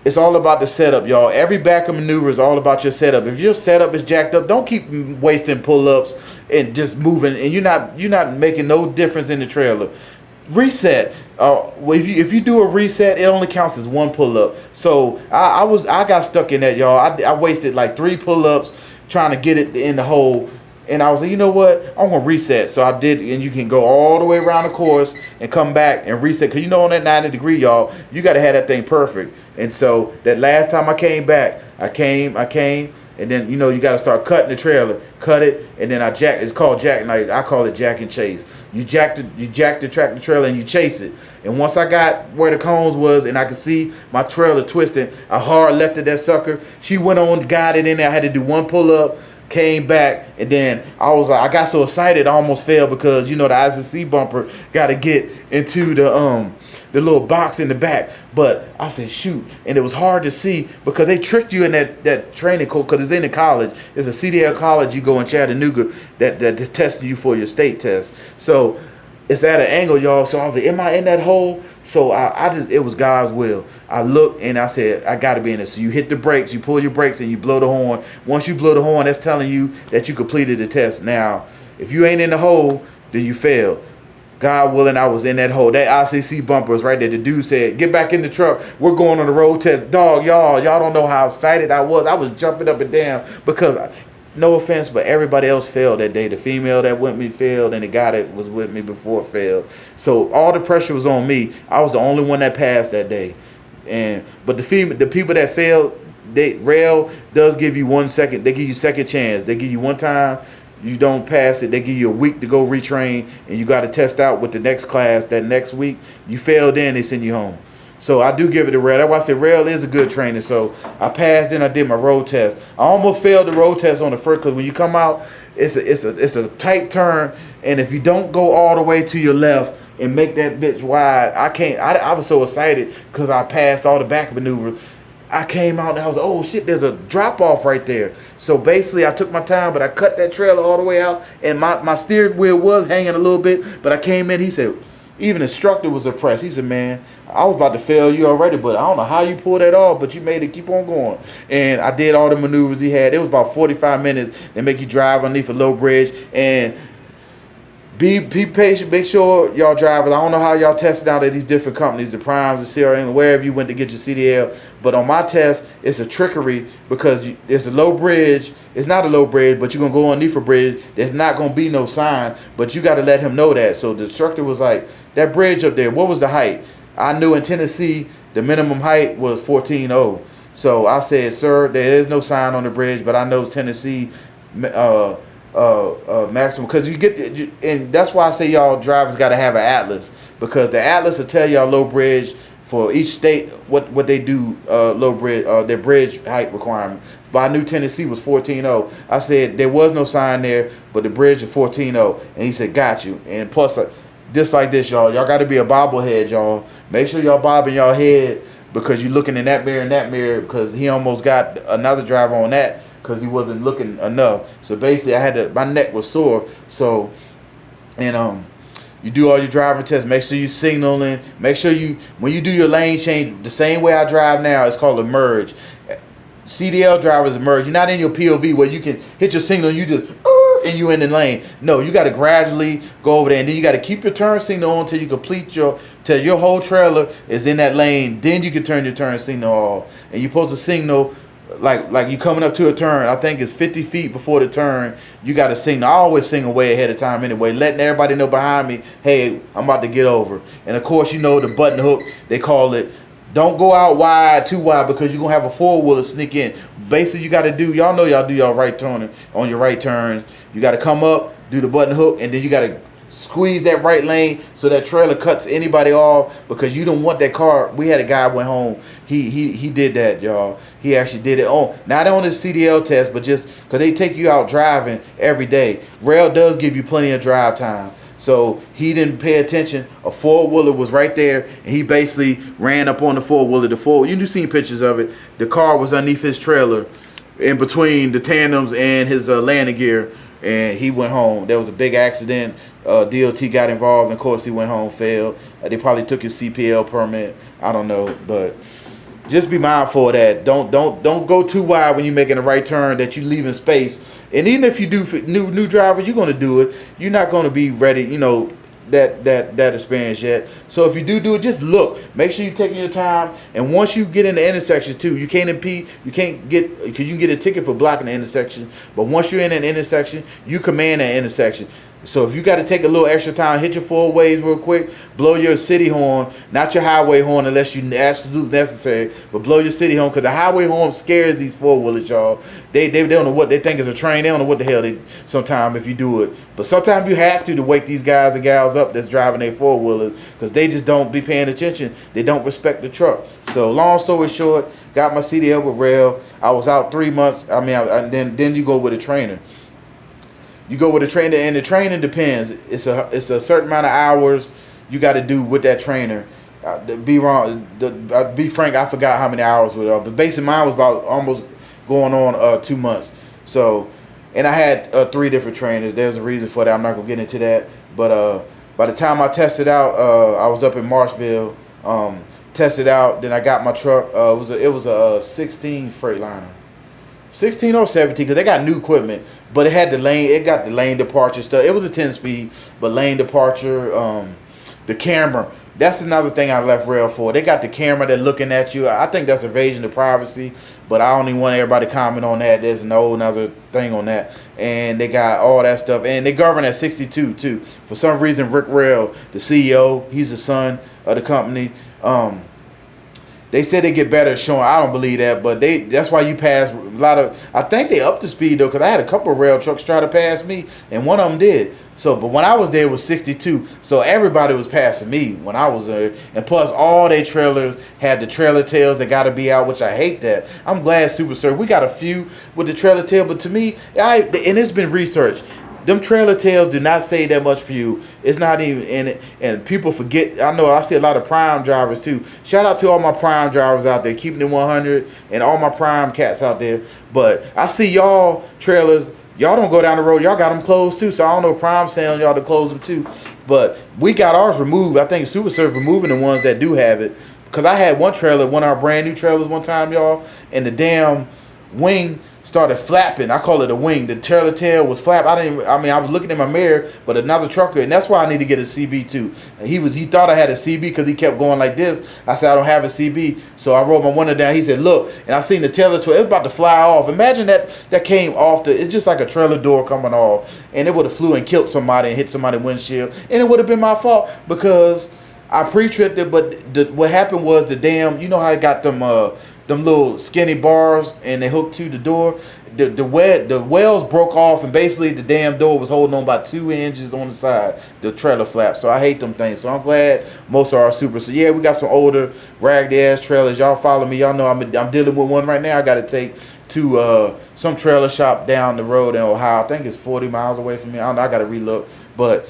S1: it's all about the setup, y'all. Every backer maneuver is all about your setup. If your setup is jacked up, don't keep wasting pull-ups and just moving, and you're not making no difference in the trailer. Reset. If you do a reset, it only counts as 1 pull-up. So I got stuck in that, y'all. I wasted like 3 pull-ups trying to get it in the hole. And I was like, you know what? I'm gonna reset. So I did, and you can go all the way around the course and come back and reset. Cause you know on that 90 degree, y'all, you gotta have that thing perfect. And so that last time I came back, I came, and then you gotta start cutting the trailer, cut it, and then I jack. It's called jack. Like I call it jack and chase. You jack the tractor trailer and you chase it. And once I got where the cones was and I could see my trailer twisting, I hard lefted that sucker. She went on, got it in there. I had to do 1 pull up. Came back, and then I was like, I got so excited I almost fell, because the ICC bumper got to get into the little box in the back. But I said, shoot, and it was hard to see because they tricked you in that training course, because it's in the college. It's a CDL college. You go in Chattanooga that testing you for your state test. So it's at an angle, y'all. So I was like, am I in that hole? So it was God's will. I looked and I said, I got to be in it. So you hit the brakes, you pull your brakes, and you blow the horn. Once you blow the horn, that's telling you that you completed the test. Now, if you ain't in the hole, then you failed. God willing, I was in that hole. That ICC bumper was right there. The dude said, get back in the truck. We're going on the road test. Dog, y'all don't know how excited I was. I was jumping up and down because, no offense, but everybody else failed that day. The female that with me failed, and the guy that was with me before failed. So all the pressure was on me. I was the only one that passed that day. But the people that failed, rail does give you 1 second. They give you second chance. They give you 1 time. You don't pass it, they give you a week to go retrain, and you got to test out with the next class that next week. You failed, then they send you home. So I do give it a rail. That's why I said rail is a good training. So I passed, then I did my road test. I almost failed the road test on the first, because when you come out, it's a tight turn, and if you don't go all the way to your left and make that bitch wide, I was so excited because I passed all the back maneuvers. I came out and I was like, oh shit, there's a drop off right there. So basically I took my time, but I cut that trailer all the way out, and my steering wheel was hanging a little bit, but I came in, he said, even the instructor was impressed. He said, man, I was about to fail you already, but I don't know how you pulled that off, but you made it keep on going. And I did all the maneuvers he had. It was about 45 minutes. They make you drive underneath a low bridge, and be patient. Make sure y'all drivers, I don't know how y'all tested out at these different companies, the Primes, the CRM, wherever you went to get your CDL. But on my test, it's a trickery, because it's a low bridge. It's not a low bridge, but you're going to go underneath a bridge. There's not going to be no sign, but you got to let him know that. So the instructor was like, that bridge up there, what was the height? I knew in Tennessee, the minimum height was 14.0. So I said, sir, there is no sign on the bridge, but I know Tennessee maximum, because you get, and that's why I say y'all drivers got to have an atlas, because the atlas will tell y'all low bridge for each state what they do, low bridge, their bridge height requirement. But I knew Tennessee was 14.0. I said there was no sign there, but the bridge is 14.0, and he said got you. And plus, just like this, y'all got to be a bobblehead, y'all. Make sure y'all bobbing y'all head, because you're looking in that mirror, because he almost got another driver on that, because he wasn't looking enough. So basically my neck was sore. So, and you do all your driving tests, make sure you signaling, make sure when you do your lane change, the same way I drive now, it's called a merge. CDL drivers merge. You're not in your POV where you can hit your signal and you just and you in the lane. No, you got to gradually go over there, and then you got to keep your turn signal on until you complete till your whole trailer is in that lane. Then you can turn your turn signal off, and you're supposed to signal like you coming up to a turn, I think it's 50 feet before the turn, you got to signal. I always signal way ahead of time anyway, letting everybody know behind me, hey, I'm about to get over. And of course, you know, the button hook, they call it, don't go out wide, too wide, because you're going to have a four-wheeler sneak in. Basically, you got to do, y'all know y'all do y'all right turn on your right turn. You got to come up, do the button hook, and then you got to squeeze that right lane so that trailer cuts anybody off, because you don't want that car. We had a guy went home. He did that, y'all. He actually did it on, not on his CDL test, but just because they take you out driving every day. Rail does give you plenty of drive time. So he didn't pay attention. A four-wheeler was right there, and he basically ran up on the four-wheeler. You do see pictures of it. The car was underneath his trailer, in between the tandems and his landing gear, and he went home. There was a big accident. DOT got involved, and of course he went home, failed. They probably took his CPL permit. I don't know, but just be mindful of that. Don't go too wide when you're making a right turn, that you leaving space. And even if you do, new drivers, you're going to do it. You're not going to be ready, you know, that experience yet. So if you do it, just look. Make sure you're taking your time. And once you get in the intersection too, you can't impede. You can't get, because you can get a ticket for blocking the intersection. But once you're in an intersection, you command that intersection. So if you got to take a little extra time, hit your four ways real quick, blow your city horn, not your highway horn unless you absolutely necessary, but blow your city horn, because the highway horn scares these four-wheelers, y'all. They don't know what they think is a train. They don't know what the hell they, sometimes if you do it. But sometimes you have to wake these guys and gals up that's driving their four-wheelers, because they just don't be paying attention. They don't respect the truck. So long story short, got my CDL with Rail. I was out 3 months. I mean, then you go with a trainer. You go with a trainer, and the training depends. It's a certain amount of hours you got to do with that trainer. Be frank, I forgot how many hours with it, but basically mine was about almost going on 2 months. So, and I had 3 different trainers. There's a reason for that. I'm not gonna get into that. But by the time I tested out, I was up in Marshville. Tested out, then I got my truck. It was a 16 Freightliner. 16 or 17, because they got new equipment, but it had the lane. It got the lane departure stuff. It was a 10-speed, but lane departure, the camera. That's another thing I left Rail for. They got the camera that looking at you. I think that's invasion of privacy, but I don't even want everybody to comment on that. There's no another thing on that, and they got all that stuff, and they govern at 62 too. For some reason, Rick Rail, the CEO, he's the son of the company. They said they get better at showing. I don't believe that, but that's why you pass a lot of. I think they upped the speed though, because I had a couple of Rail trucks try to pass me, and one of them did. So, but when I was there, it was 62. So everybody was passing me when I was there, and plus all they trailers had the trailer tails that got to be out, which I hate that. I'm glad Super Service, we got a few with the trailer tail, but to me, and it's been researched. Them trailer tails do not save that much fuel. It's not even in it, and people forget. I know I see a lot of Prime drivers too. Shout out to all my Prime drivers out there, keeping it 100, and all my Prime cats out there. But I see y'all trailers. Y'all don't go down the road. Y'all got them closed too. So I don't know if Prime's telling y'all to close them too. But we got ours removed. I think Super Service removing the ones that do have it. Because I had one trailer, one of our brand new trailers one time, y'all, and the damn wing started flapping. I call it a wing. The trailer tail was flap. I was looking in my mirror, but another trucker, and that's why I need to get a CB too. And he thought I had a CB because he kept going like this. I said I don't have a CB, so I rolled my window down. He said, "Look," and I seen the trailer tail. It was about to fly off. Imagine that came off it's just like a trailer door coming off, and it would have flew and killed somebody and hit somebody's windshield, and it would have been my fault because I pre-tripped it. But what happened was the damn, you know how I got them little skinny bars and they hooked to the door. The wells broke off, and basically the damn door was holding on by 2 inches on the side, the trailer flap. So I hate them things. So I'm glad most of our Super. So yeah, we got some older ragged ass trailers. Y'all follow me. Y'all know I'm dealing with one right now. I got to take to some trailer shop down the road in Ohio. I think it's 40 miles away from me. I don't know. I got to relook, but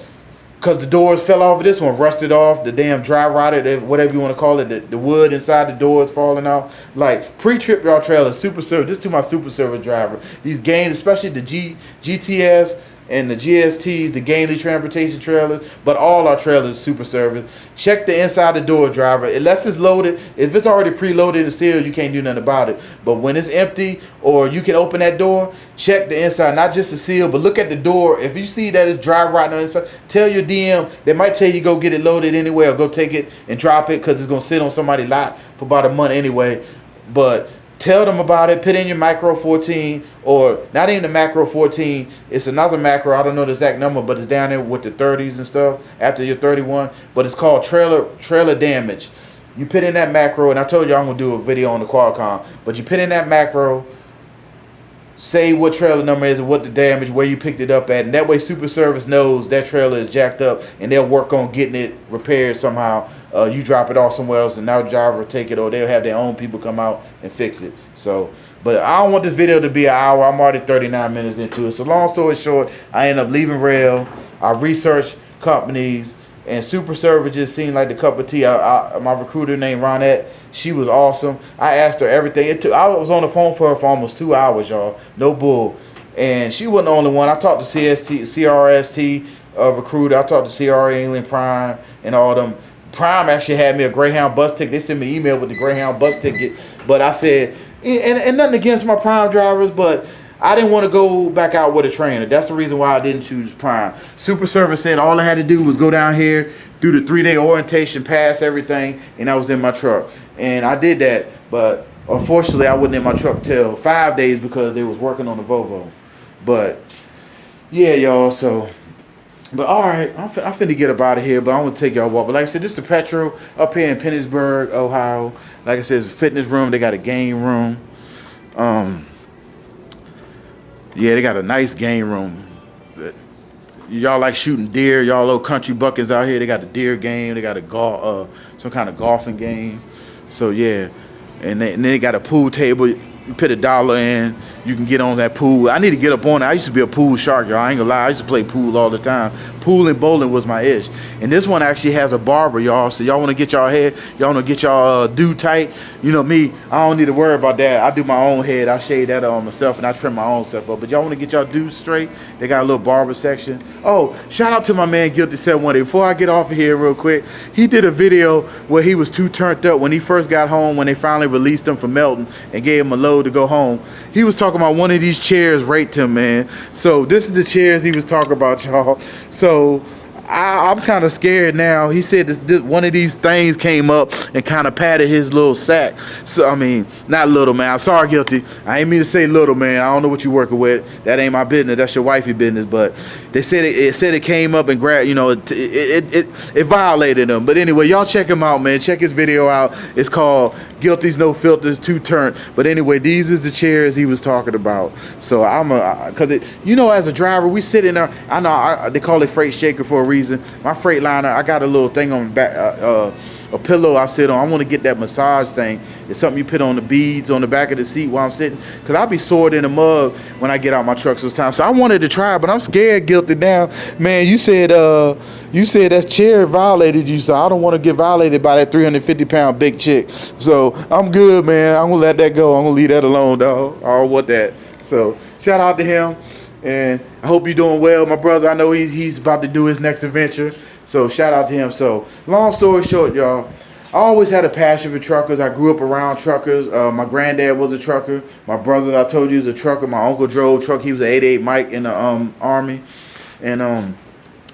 S1: because the doors fell off of this one, rusted off, the damn dry rotted, whatever you want to call it, the wood inside the door is falling out. Like, pre-trip y'all trailer, Super Service, this to my Super Service driver. These gains, especially the GTS and the GSTs, the Gainly transportation trailers, but all our trailers Super Service. Check the inside the door, driver. Unless it's loaded, if it's already preloaded and sealed, you can't do nothing about it. But when it's empty, or you can open that door, check the inside, not just the seal, but look at the door. If you see that it's dry rotting on the inside, tell your DM. They might tell you go get it loaded anyway, or go take it and drop it, because it's gonna sit on somebody's lot for about a month anyway. But Tell them about it. Put in your macro 14, or not even the macro 14. It's another macro. I don't know the exact number, but it's down there with the 30s and stuff after your 31. But it's called trailer damage. You put in that macro, and I told you I'm gonna do a video on the Qualcomm. But you put in that macro, say what trailer number is and what the damage, where you picked it up at, and that way Super Service knows that trailer is jacked up, and they'll work on getting it repaired somehow. You drop it off somewhere else, and now the driver will take it, or they'll have their own people come out and fix it. So, but I don't want this video to be an hour. I'm already 39 minutes into it. So long story short, I end up leaving Rail. I researched companies, and Super Service just seemed like the cup of tea. My recruiter named Ronette, she was awesome. I asked her everything. I was on the phone for her for almost 2 hours, y'all. No bull. And she wasn't the only one. I talked to CRST recruiter. I talked to CRA England Prime and all them. Prime actually had me a Greyhound bus ticket. They sent me an email with the Greyhound bus ticket. But I said, and nothing against my Prime drivers, but I didn't want to go back out with a trainer. That's the reason why I didn't choose Prime. Super Service said all I had to do was go down here, do the 3-day orientation, pass everything, and I was in my truck. And I did that, but unfortunately I wasn't in my truck till 5 days because they was working on the Volvo. But yeah, y'all, so... But all right, I'm finna get up out of here, but I'm gonna take y'all a walk. But like I said, this is the Petro up here in Pennsburg, Ohio. Like I said, it's a fitness room. They got a game room. Yeah, they got a nice game room. Y'all like shooting deer, y'all little country buckets out here. They got a deer game. They got a some kind of golfing game. So yeah, and then they got a pool table. You put $1 in, you can get on that pool. I need to get up on it. I used to be a pool shark, y'all. I ain't gonna lie. I used to play pool all the time. Pool and bowling was my ish. And this one actually has a barber, y'all. So y'all want to get y'all hair, y'all want to get y'all do tight. You know me, I don't need to worry about that. I do my own head. I shave that on myself, and I trim my own stuff up. But y'all want to get y'all do straight? They got a little barber section. Oh, shout out to my man Guilty 718. Before I get off of here real quick, he did a video where he was too turned up when he first got home, when they finally released him from Melton and gave him a load to go home. He was talking about one of these chairs raped him, man. So this is the chairs he was talking about, y'all. So I'm kind of scared now. He said one of these things came up and kind of patted his little sack. So, I mean, not little, man. I'm sorry, Guilty. I ain't mean to say little, man. I don't know what you're working with. That ain't my business. That's your wifey business. But they said it came up and grabbed, you know, it violated him. But anyway, y'all check him out, man. Check his video out. It's called Guilty's No Filters, Too Turned. But anyway, these is the chairs he was talking about. So you know, as a driver, we sit in there. I know they call it freight shaker for a reason. My Freightliner, I got a little thing on the back, a pillow I sit on. I want to get that massage thing. It's something you put on the beads on the back of the seat while I'm sitting, because I'll be sore in the mug when I get out my truck sometimes. So I wanted to try, but I'm scared, Guilty now. Man, you said that chair violated you, so I don't want to get violated by that 350-pound big chick. So I'm good, man. I'm going to let that go. I'm going to leave that alone, dog. I don't want that. So shout out to him. And I hope you're doing well, my brother. I know he's about to do his next adventure. So shout out to him. So long story short, y'all, I always had a passion for truckers. I grew up around truckers. My granddad was a trucker. My brother, I told you, is a trucker. My uncle drove truck. He was an 88 Mike in the Army. And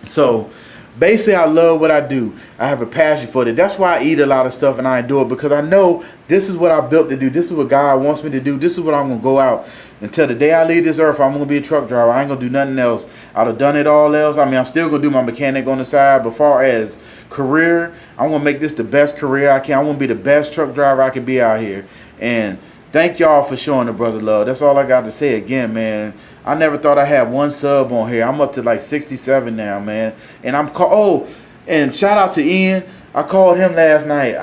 S1: so basically, I love what I do. I have a passion for it. That's why I eat a lot of stuff and I endure it, because I know this is what I built to do. This is what God wants me to do. This is what I'm going to go out. Until the day I leave this earth, I'm going to be a truck driver. I ain't going to do nothing else. I'd have done it all else. I mean, I'm still going to do my mechanic on the side. But far as career, I'm going to make this the best career I can. I want to be the best truck driver I can be out here. And thank y'all for showing the brother love. That's all I got to say. Again, man, I never thought I had one sub on here. I'm up to like 67 now, man. And and shout out to Ian. I called him last night.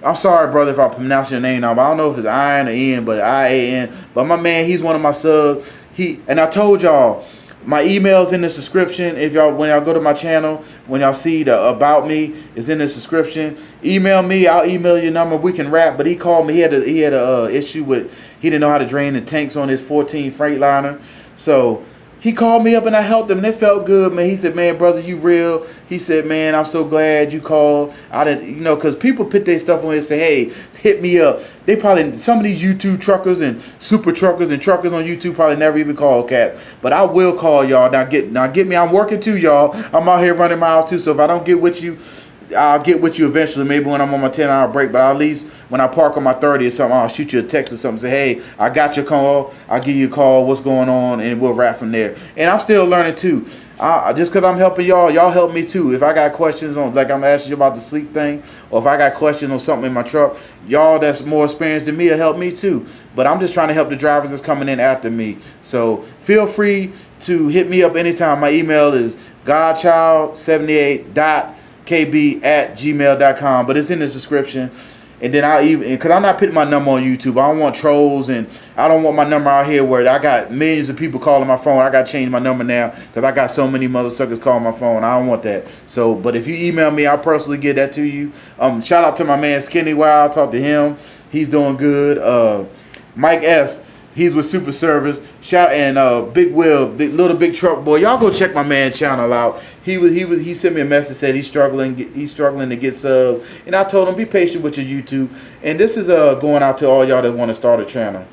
S1: I'm sorry, brother, if I pronounce your name now, but I don't know if it's Ian or Ian, but I-A-N. But my man, he's one of my subs. And I told y'all, my email's in the description. When y'all go to my channel, when y'all see the About Me, it's in the description. Email me. I'll email your number. We can rap. But he called me. He had a issue with, he didn't know how to drain the tanks on his 14 Freightliner. So he called me up and I helped him, and it felt good, man. He said, man, brother, you real. He said, man, I'm so glad you called. I didn't, you know, because people put their stuff on and say, hey, hit me up. They probably, some of these YouTube truckers and super truckers and truckers on YouTube probably never even call Cap. But I will call y'all. Now get me. I'm working too, y'all. I'm out here running miles too. So if I don't get with you, I'll get with you eventually, maybe when I'm on my 10-hour break, but at least when I park on my 30 or something, I'll shoot you a text or something, say, hey, I got your call, I'll give you a call, what's going on, and we'll wrap from there. And I'm still learning too. Just because I'm helping y'all help me too. If I got questions on, like I'm asking you about the sleep thing, or if I got questions on something in my truck, y'all that's more experienced than me will help me too. But I'm just trying to help the drivers that's coming in after me. So feel free to hit me up anytime. My email is godchild78.kb@gmail.com, but it's in the description. And then I'll even, because I'm not putting my number on YouTube. I don't want trolls, and I don't want my number out here where I got millions of people calling my phone. I got to change my number now because I got so many mother suckers calling my phone. I don't want that. So, but if you email me, I'll personally get that to you. Shout out to my man Skinny Wild. Talk to him. He's doing good. Mike S. He's with Super Service. And Big Will, Little Big Truck Boy. Y'all go check my man channel out. He sent me a message, said he's struggling to get subs. And I told him, be patient with your YouTube. And this is going out to all y'all that want to start a channel.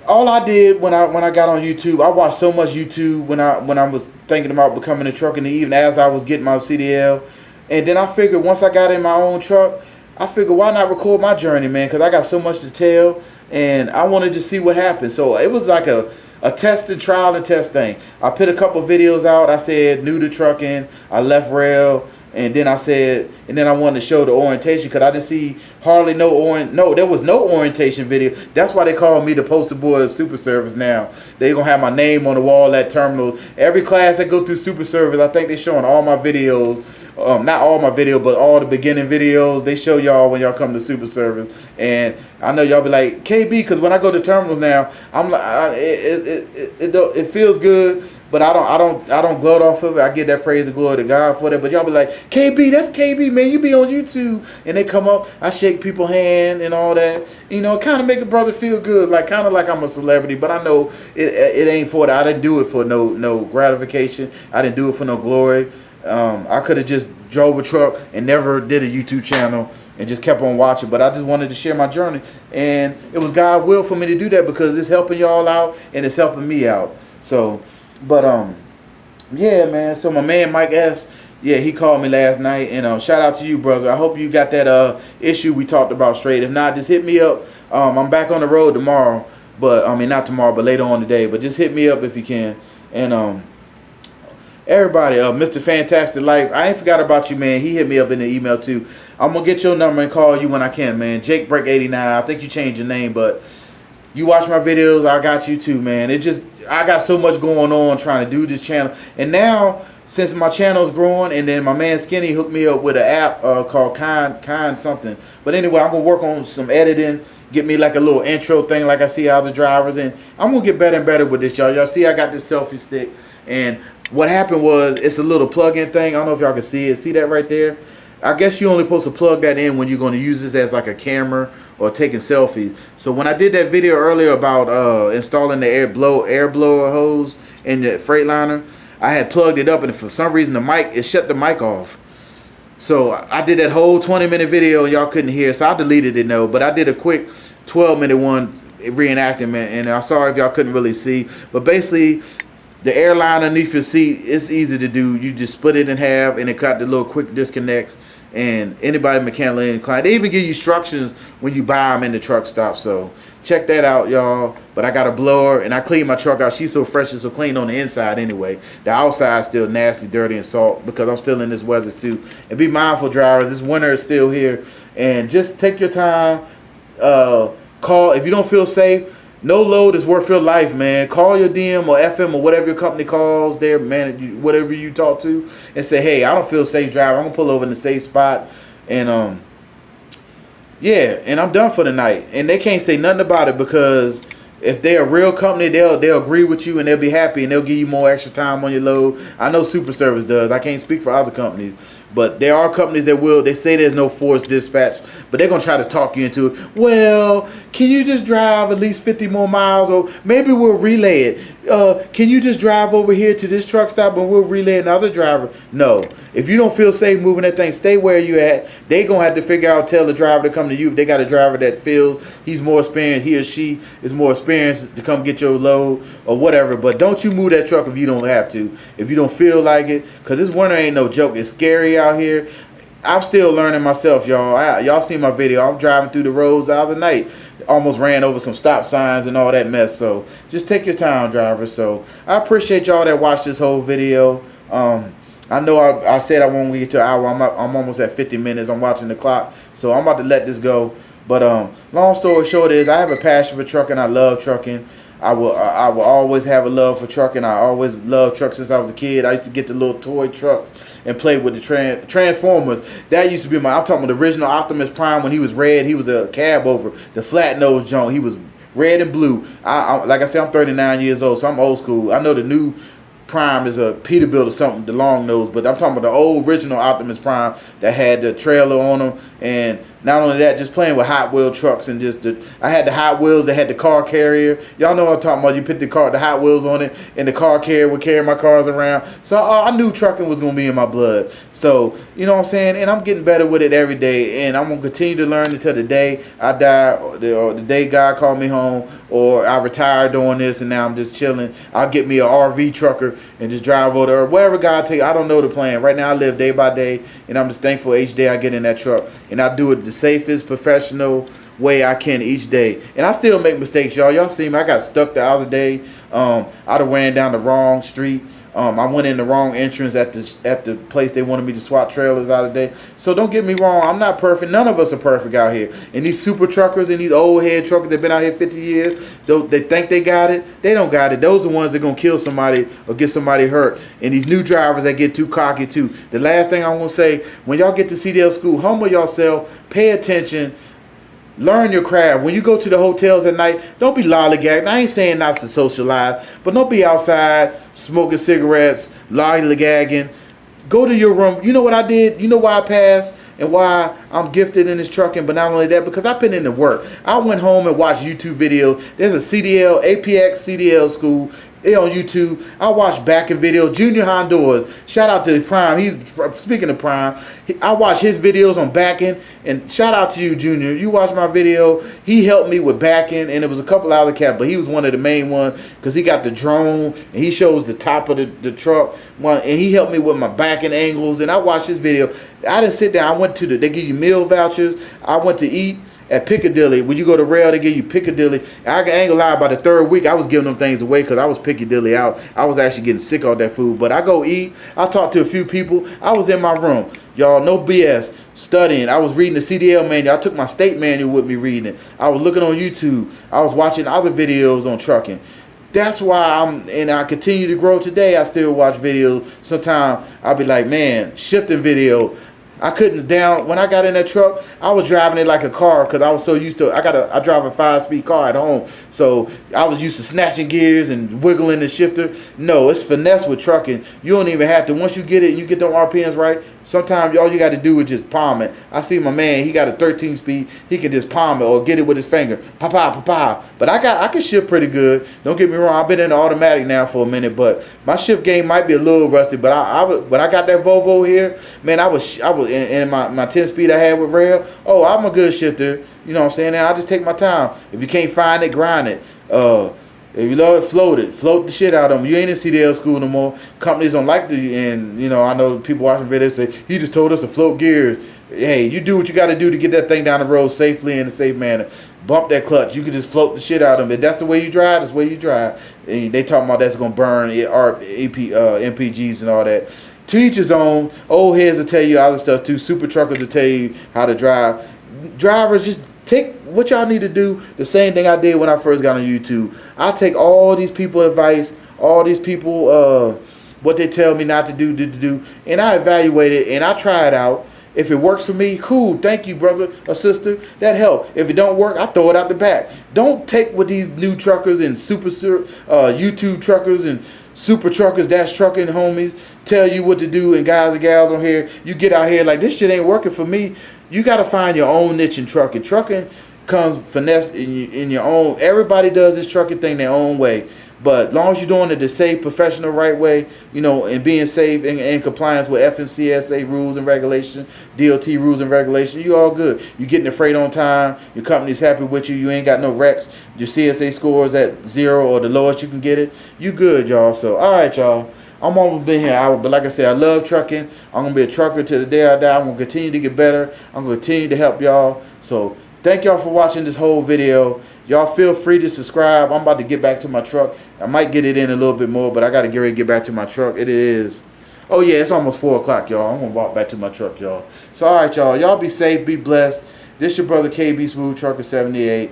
S1: All I did when I got on YouTube, I watched so much YouTube when I was thinking about becoming a trucker, and even as I was getting my CDL. And then I figured once I got in my own truck, I figured why not record my journey, man? Because I got so much to tell. And I wanted to see what happened. So it was like a test and trial and test thing. I put a couple videos out. I said new to trucking. I left rail. And then I said, and then I wanted to show the orientation because I didn't see hardly there was no orientation video. That's why they call me the poster boy of Super Service now. They gonna have my name on the wall at terminal. Every class that go through Super Service, I think they showing all my videos. Not all my videos, but all the beginning videos. They show y'all when y'all come to Super Service. And I know y'all be like, KB, because when I go to terminals now, I'm like, it feels good. But I don't gloat off of it. I give that praise and glory to God for that. But y'all be like, KB, that's KB, man. You be on YouTube. And they come up, I shake people's hand and all that. You know, kind of make a brother feel good. Like, kind of like I'm a celebrity. But I know it ain't for that. I didn't do it for no gratification. I didn't do it for no glory. I could have just drove a truck and never did a YouTube channel and just kept on watching. But I just wanted to share my journey. And it was God's will for me to do that because it's helping y'all out and it's helping me out. So... But yeah, man. So my man Mike S, yeah, he called me last night, and shout out to you, brother. I hope you got that issue we talked about straight. If not, just hit me up. I'm back on the road tomorrow, but I mean not tomorrow, but later on today. But just hit me up if you can. And everybody, Mr. Fantastic Life, I ain't forgot about you, man. He hit me up in the email too. I'm gonna get your number and call you when I can, man. Jake Break 89. I think you changed your name, but you watch my videos, I got you too, man. I got so much going on trying to do this channel. And now, since my channel's growing, and then my man Skinny hooked me up with an app called Kind something. But anyway, I'm going to work on some editing, get me like a little intro thing like I see other drivers. And I'm going to get better and better with this, y'all. Y'all see I got this selfie stick. And what happened was, it's a little plug-in thing. I don't know if y'all can see it. See that right there? I guess you're only supposed to plug that in when you're going to use this as like a camera or taking selfies. So when I did that video earlier about installing the air blower hose in the Freightliner, I had plugged it up, and for some reason it shut the mic off. So I did that whole 20-minute video and y'all couldn't hear, so I deleted it, no. But I did a quick 12-minute one reenacting, and I'm sorry if y'all couldn't really see. But basically, the airline underneath your seat, it's easy to do. You just split it in half, and it cut the little quick disconnects. And anybody mechanically inclined, they even give you instructions when you buy them in the truck stop. So check that out, y'all. But I got a blower, and I clean my truck out. She's so fresh and so clean on the inside anyway. The outside's still nasty, dirty, and salt because I'm still in this weather too. And be mindful, drivers. This winter is still here. And just take your time. Call if you don't feel safe. No load is worth your life, man. Call your DM or FM or whatever your company calls, their manager, whatever you talk to, and say, hey, I don't feel safe driving. I'm going to pull over in the safe spot. And, yeah, and I'm done for the night. And they can't say nothing about it because if they're a real company, they'll agree with you and they'll be happy and they'll give you more extra time on your load. I know Super Service does. I can't speak for other companies. But there are companies that will. They say there's no forced dispatch, but they're gonna try to talk you into it. Well, can you just drive at least 50 more miles, or maybe we'll relay it. Can you just drive over here to this truck stop and we'll relay another driver? No. If you don't feel safe moving that thing, stay where you at. They gonna have to figure out, tell the driver to come to you. If they got a driver that feels he's more experienced, he or she is more experienced to come get your load or whatever. But don't you move that truck if you don't have to. If you don't feel like it, because this winter ain't no joke. It's scary out here. I'm still learning myself, y'all. Y'all seen my video. I'm driving through the roads the other night. Almost ran over some stop signs and all that mess. So just take your time, driver. So I appreciate y'all that watched this whole video. I know I said I won't get to an hour. I'm almost at 50 minutes. I'm watching the clock. So I'm about to let this go. But long story short is I have a passion for trucking. I love trucking. I will always have a love for trucking. I always loved trucks since I was a kid. I used to get the little toy trucks and play with the Transformers. That used to be I'm talking about the original Optimus Prime when he was red. He was a cab over, the flat nose joint. He was red and blue. Like I said, I'm 39 years old, so I'm old school. I know the new Prime is a Peterbilt or something, the long nose, but I'm talking about the old original Optimus Prime that had the trailer on them. And not only that, just playing with Hot Wheel trucks and I had the Hot Wheels that had the car carrier. Y'all know what I'm talking about. You put the Hot Wheels on it, and the car carrier would carry my cars around. So I knew trucking was gonna be in my blood. So you know what I'm saying. And I'm getting better with it every day, and I'm gonna continue to learn until the day I die, or the day God called me home, or I retire doing this, and now I'm just chilling. I'll get me an RV trucker and just drive over there, or wherever God take. I don't know the plan. Right now I live day by day, and I'm just thankful each day I get in that truck. And I do it the safest, professional way I can each day. And I still make mistakes, y'all. Y'all see me. I got stuck the other day. I'd have ran down the wrong street. I went in the wrong entrance at the place they wanted me to swap trailers out of day. So don't get me wrong. I'm not perfect. None of us are perfect out here. And these super truckers and these old head truckers that been out here 50 years, they think they got it. They don't got it. Those are the ones that going to kill somebody or get somebody hurt. And these new drivers that get too cocky too. The last thing I want to say, when y'all get to CDL school, humble yourself, pay attention, learn your craft. When you go to the hotels at night, don't be lollygagging. I ain't saying not to socialize, but don't be outside smoking cigarettes, lollygagging. Go to your room. You know what I did? You know why I passed and why I'm gifted in this trucking? But not only that, because I've been into work. I went home and watched YouTube videos. There's a CDL, APX CDL school. They on YouTube. I watch backing videos. Junior Honduras. Shout out to Prime. He's speaking of Prime. I watch his videos on backing. And shout out to you, Junior. You watch my video. He helped me with backing, and it was a couple other cats, but he was one of the main ones because he got the drone and he shows the top of the truck. And he helped me with my backing angles. And I watched his video. I didn't sit down. I went to they give you meal vouchers. I went to eat at Piccadilly. When you go to rail, they give you Piccadilly. I ain't gonna lie, by the third week, I was giving them things away because I was Piccadilly out. I was actually getting sick of that food. But I go eat. I talked to a few people. I was in my room. Y'all, no BS. Studying. I was reading the CDL manual. I took my state manual with me reading it. I was looking on YouTube. I was watching other videos on trucking. That's why I continue to grow today. I still watch videos. Sometimes I'll be like, man, shifting video. I couldn't when I got in that truck, I was driving it like a car because I was so used to I drive a 5-speed car at home. So I was used to snatching gears and wiggling the shifter. No, it's finesse with trucking. You don't even have to. Once you get it and you get them RPMs right, sometimes all you got to do is just palm it. I see my man, he got a 13-speed. He can just palm it or get it with his finger. Pa-pa, pa-pa. But I can shift pretty good. Don't get me wrong. I've been in the automatic now for a minute, but my shift game might be a little rusty. But when I got that Volvo here, man, I was in my 10-speed I had with rail. Oh, I'm a good shifter. You know what I'm saying? And I just take my time. If you can't find it, grind it. If you love it, float the shit out of them. You ain't in CDL school no more. Companies don't like to, and you know, I know people watching videos say, he just told us to float gears. Hey, you do what you got to do to get that thing down the road safely in a safe manner. Bump that clutch. You can just float the shit out of them. If that's the way you drive, that's the way you drive. And they talking about that's going to burn MPGs and all that. To each his own. Old heads will tell you other stuff too. Super truckers will tell you how to drive. Drivers, just take what y'all need to do. The same thing I did when I first got on YouTube. I take all these people advice, all these people what they tell me not to do, and I evaluate it and I try it out. If it works for me, cool. Thank you, brother or sister. That helped. If it don't work, I throw it out the back. Don't take what these new truckers and super YouTube truckers and super truckers, that's trucking homies, tell you what to do, and guys and gals on here, you get out here like, this shit ain't working for me. You got to find your own niche in trucking. Trucking comes finesse in your own. Everybody does this trucking thing their own way. But as long as you're doing it the safe, professional, right way, you know, and being safe and in compliance with FMCSA rules and regulations, DOT rules and regulations, you all good. You're getting the freight on time. Your company's happy with you. You ain't got no wrecks. Your CSA score is at 0 or the lowest you can get it. You good, y'all. So, all right, y'all. I'm almost been here an hour, but like I said, I love trucking. I'm going to be a trucker till the day I die. I'm going to continue to get better. I'm going to continue to help y'all. So, thank y'all for watching this whole video. Y'all feel free to subscribe. I'm about to get back to my truck. I might get it in a little bit more, but I got to get ready to get back to my truck. It is, oh yeah, it's almost 4 o'clock, y'all. I'm going to walk back to my truck, y'all. So, all right, y'all. Y'all be safe. Be blessed. This your brother KB Smooth Trucker 78.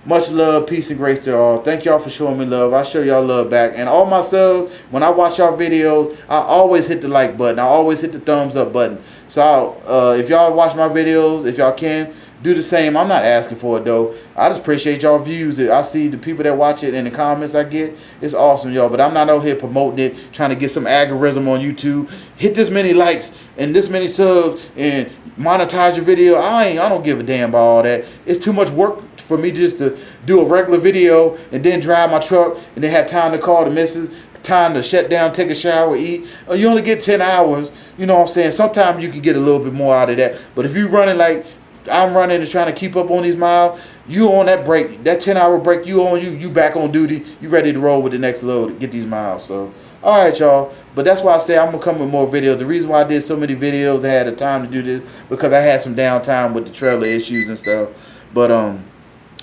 S1: Much love, peace, and grace to all. Thank y'all for showing me love. I show y'all love back. And all my subs, when I watch y'all videos, I always hit the like button. I always hit the thumbs up button. So if y'all watch my videos, if y'all can, do the same. I'm not asking for it, though. I just appreciate y'all views. I see the people that watch it and the comments I get. It's awesome, y'all. But I'm not out here promoting it, trying to get some algorithm on YouTube. Hit this many likes and this many subs and monetize your video. I don't give a damn about all that. It's too much work for me just to do a regular video and then drive my truck and then have time to call the missus, time to shut down, take a shower, eat. You only get 10 hours. You know what I'm saying? Sometimes you can get a little bit more out of that. But if you're running like I'm running and trying to keep up on these miles, you on that break, that 10-hour break, you back on duty, you ready to roll with the next load to get these miles. So, all right, y'all. But that's why I say I'm going to come with more videos. The reason why I did so many videos, I had the time to do this, because I had some downtime with the trailer issues and stuff. But, all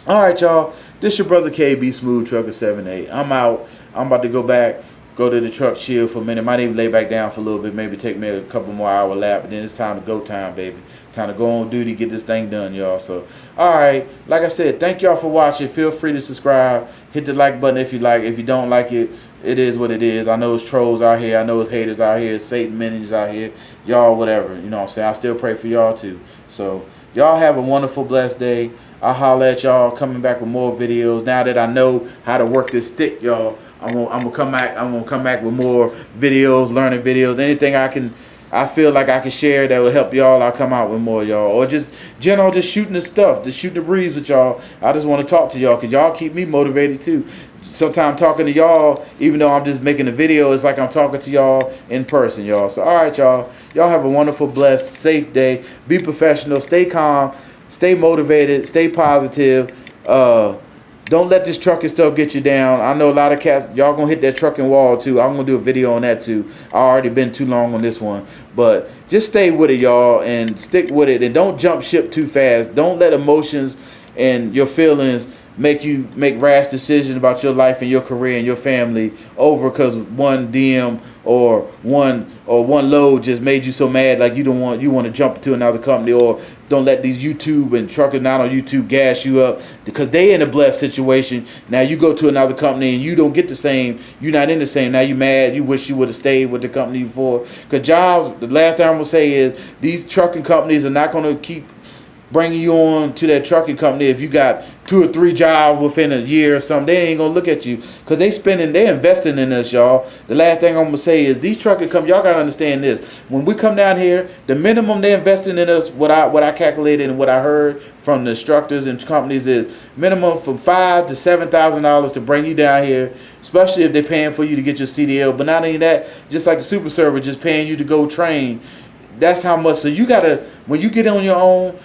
S1: right, y'all. This your brother KB Smooth Trucker 78. I'm out. I'm about to go to the truck, chill for a minute. Might even lay back down for a little bit, maybe take me a couple more hour lap, but then it's time to go time, baby. Time to go on duty, get this thing done, y'all. So, all right, like I said, thank y'all for watching. Feel free to subscribe. Hit the like button if you like. If you don't like it, it is what it is. I know it's trolls out here. I know it's haters out here. It's Satan minions out here. Y'all, whatever. You know what I'm saying? I still pray for y'all, too. So, y'all have a wonderful, blessed day. I'll holler at y'all coming back with more videos. Now that I know how to work this stick, y'all, I'm gonna come back with more videos, learning videos, anything I feel like I can share that will help y'all. I'll come out with more, y'all. Or just shooting the stuff, just shooting the breeze with y'all. I just want to talk to y'all because y'all keep me motivated too. Sometimes talking to y'all, even though I'm just making a video, it's like I'm talking to y'all in person, y'all. So all right, y'all. Y'all have a wonderful, blessed, safe day. Be professional. Stay calm. Stay motivated. Stay positive. Don't let this trucking stuff get you down. I know a lot of cats, y'all gonna hit that trucking wall too. I'm gonna do a video on that too. I already been too long on this one. But just stay with it, y'all, and stick with it. And don't jump ship too fast. Don't let emotions and your feelings make you make rash decisions about your life and your career and your family over because one DM or one load just made you so mad, like you want to jump to another company. Or don't let these YouTube and truckers not on YouTube gas you up because they in a blessed situation. Now you go to another company and you don't get the same. You're not in the same. Now you mad. You wish you would have stayed with the company before. Because jobs, the last thing I'm going to say is these trucking companies are not going to keep bringing you on to that trucking company if you got 2 or 3 jobs within a year or something. They ain't gonna look at you because they investing in us, y'all. The last thing I'm gonna say is these trucking companies, y'all gotta understand this. When we come down here, the minimum they're investing in us, what I calculated and what I heard from the instructors and companies is minimum from $5,000 to $7,000 to bring you down here, especially if they're paying for you to get your CDL. But not only that, just like a super server, just paying you to go train. That's how much. So you gotta, when you get on your own,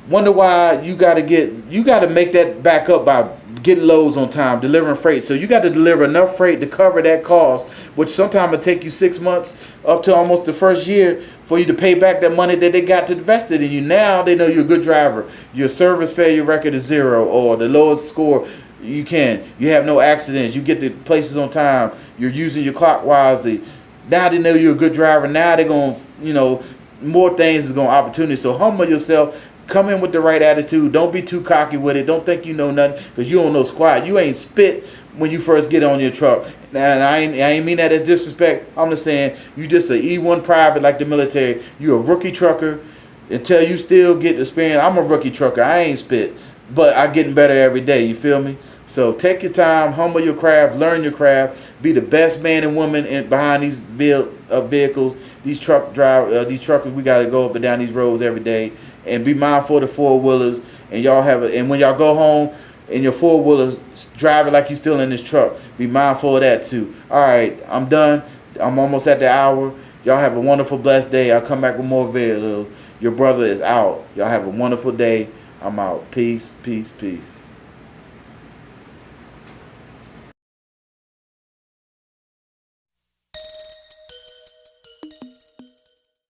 S1: wonder why you got to make that back up by getting loads on time, delivering freight. So you got to deliver enough freight to cover that cost, which sometimes will take you 6 months up to almost the first year for you to pay back that money that they got to invested in you. Now they know you're a good driver. Your service failure record is 0 or the lowest score you have no accidents. You get to places on time. You're using your clock wisely. Now they know you're a good driver. Now they're going to, more things is going to opportunity. So humble yourself. Come in with the right attitude. Don't be too cocky with it. Don't think you know nothing because you don't know squat. You ain't spit when you first get on your truck. And I ain't mean that as disrespect. I'm just saying you just an E1 private like the military. You a rookie trucker until you still get experience. I'm a rookie trucker. I ain't spit, but I'm getting better every day. You feel me? So take your time, humble your craft, learn your craft, be the best man and woman behind these vehicles, these these truckers. We got to go up and down these roads every day, and be mindful of the four wheelers. And y'all and when y'all go home, and your four wheelers, drive it like you're still in this truck. Be mindful of that too. All right, I'm done. I'm almost at the hour. Y'all have a wonderful, blessed day. I'll come back with more videos. Your brother is out. Y'all have a wonderful day. I'm out. Peace, peace, peace.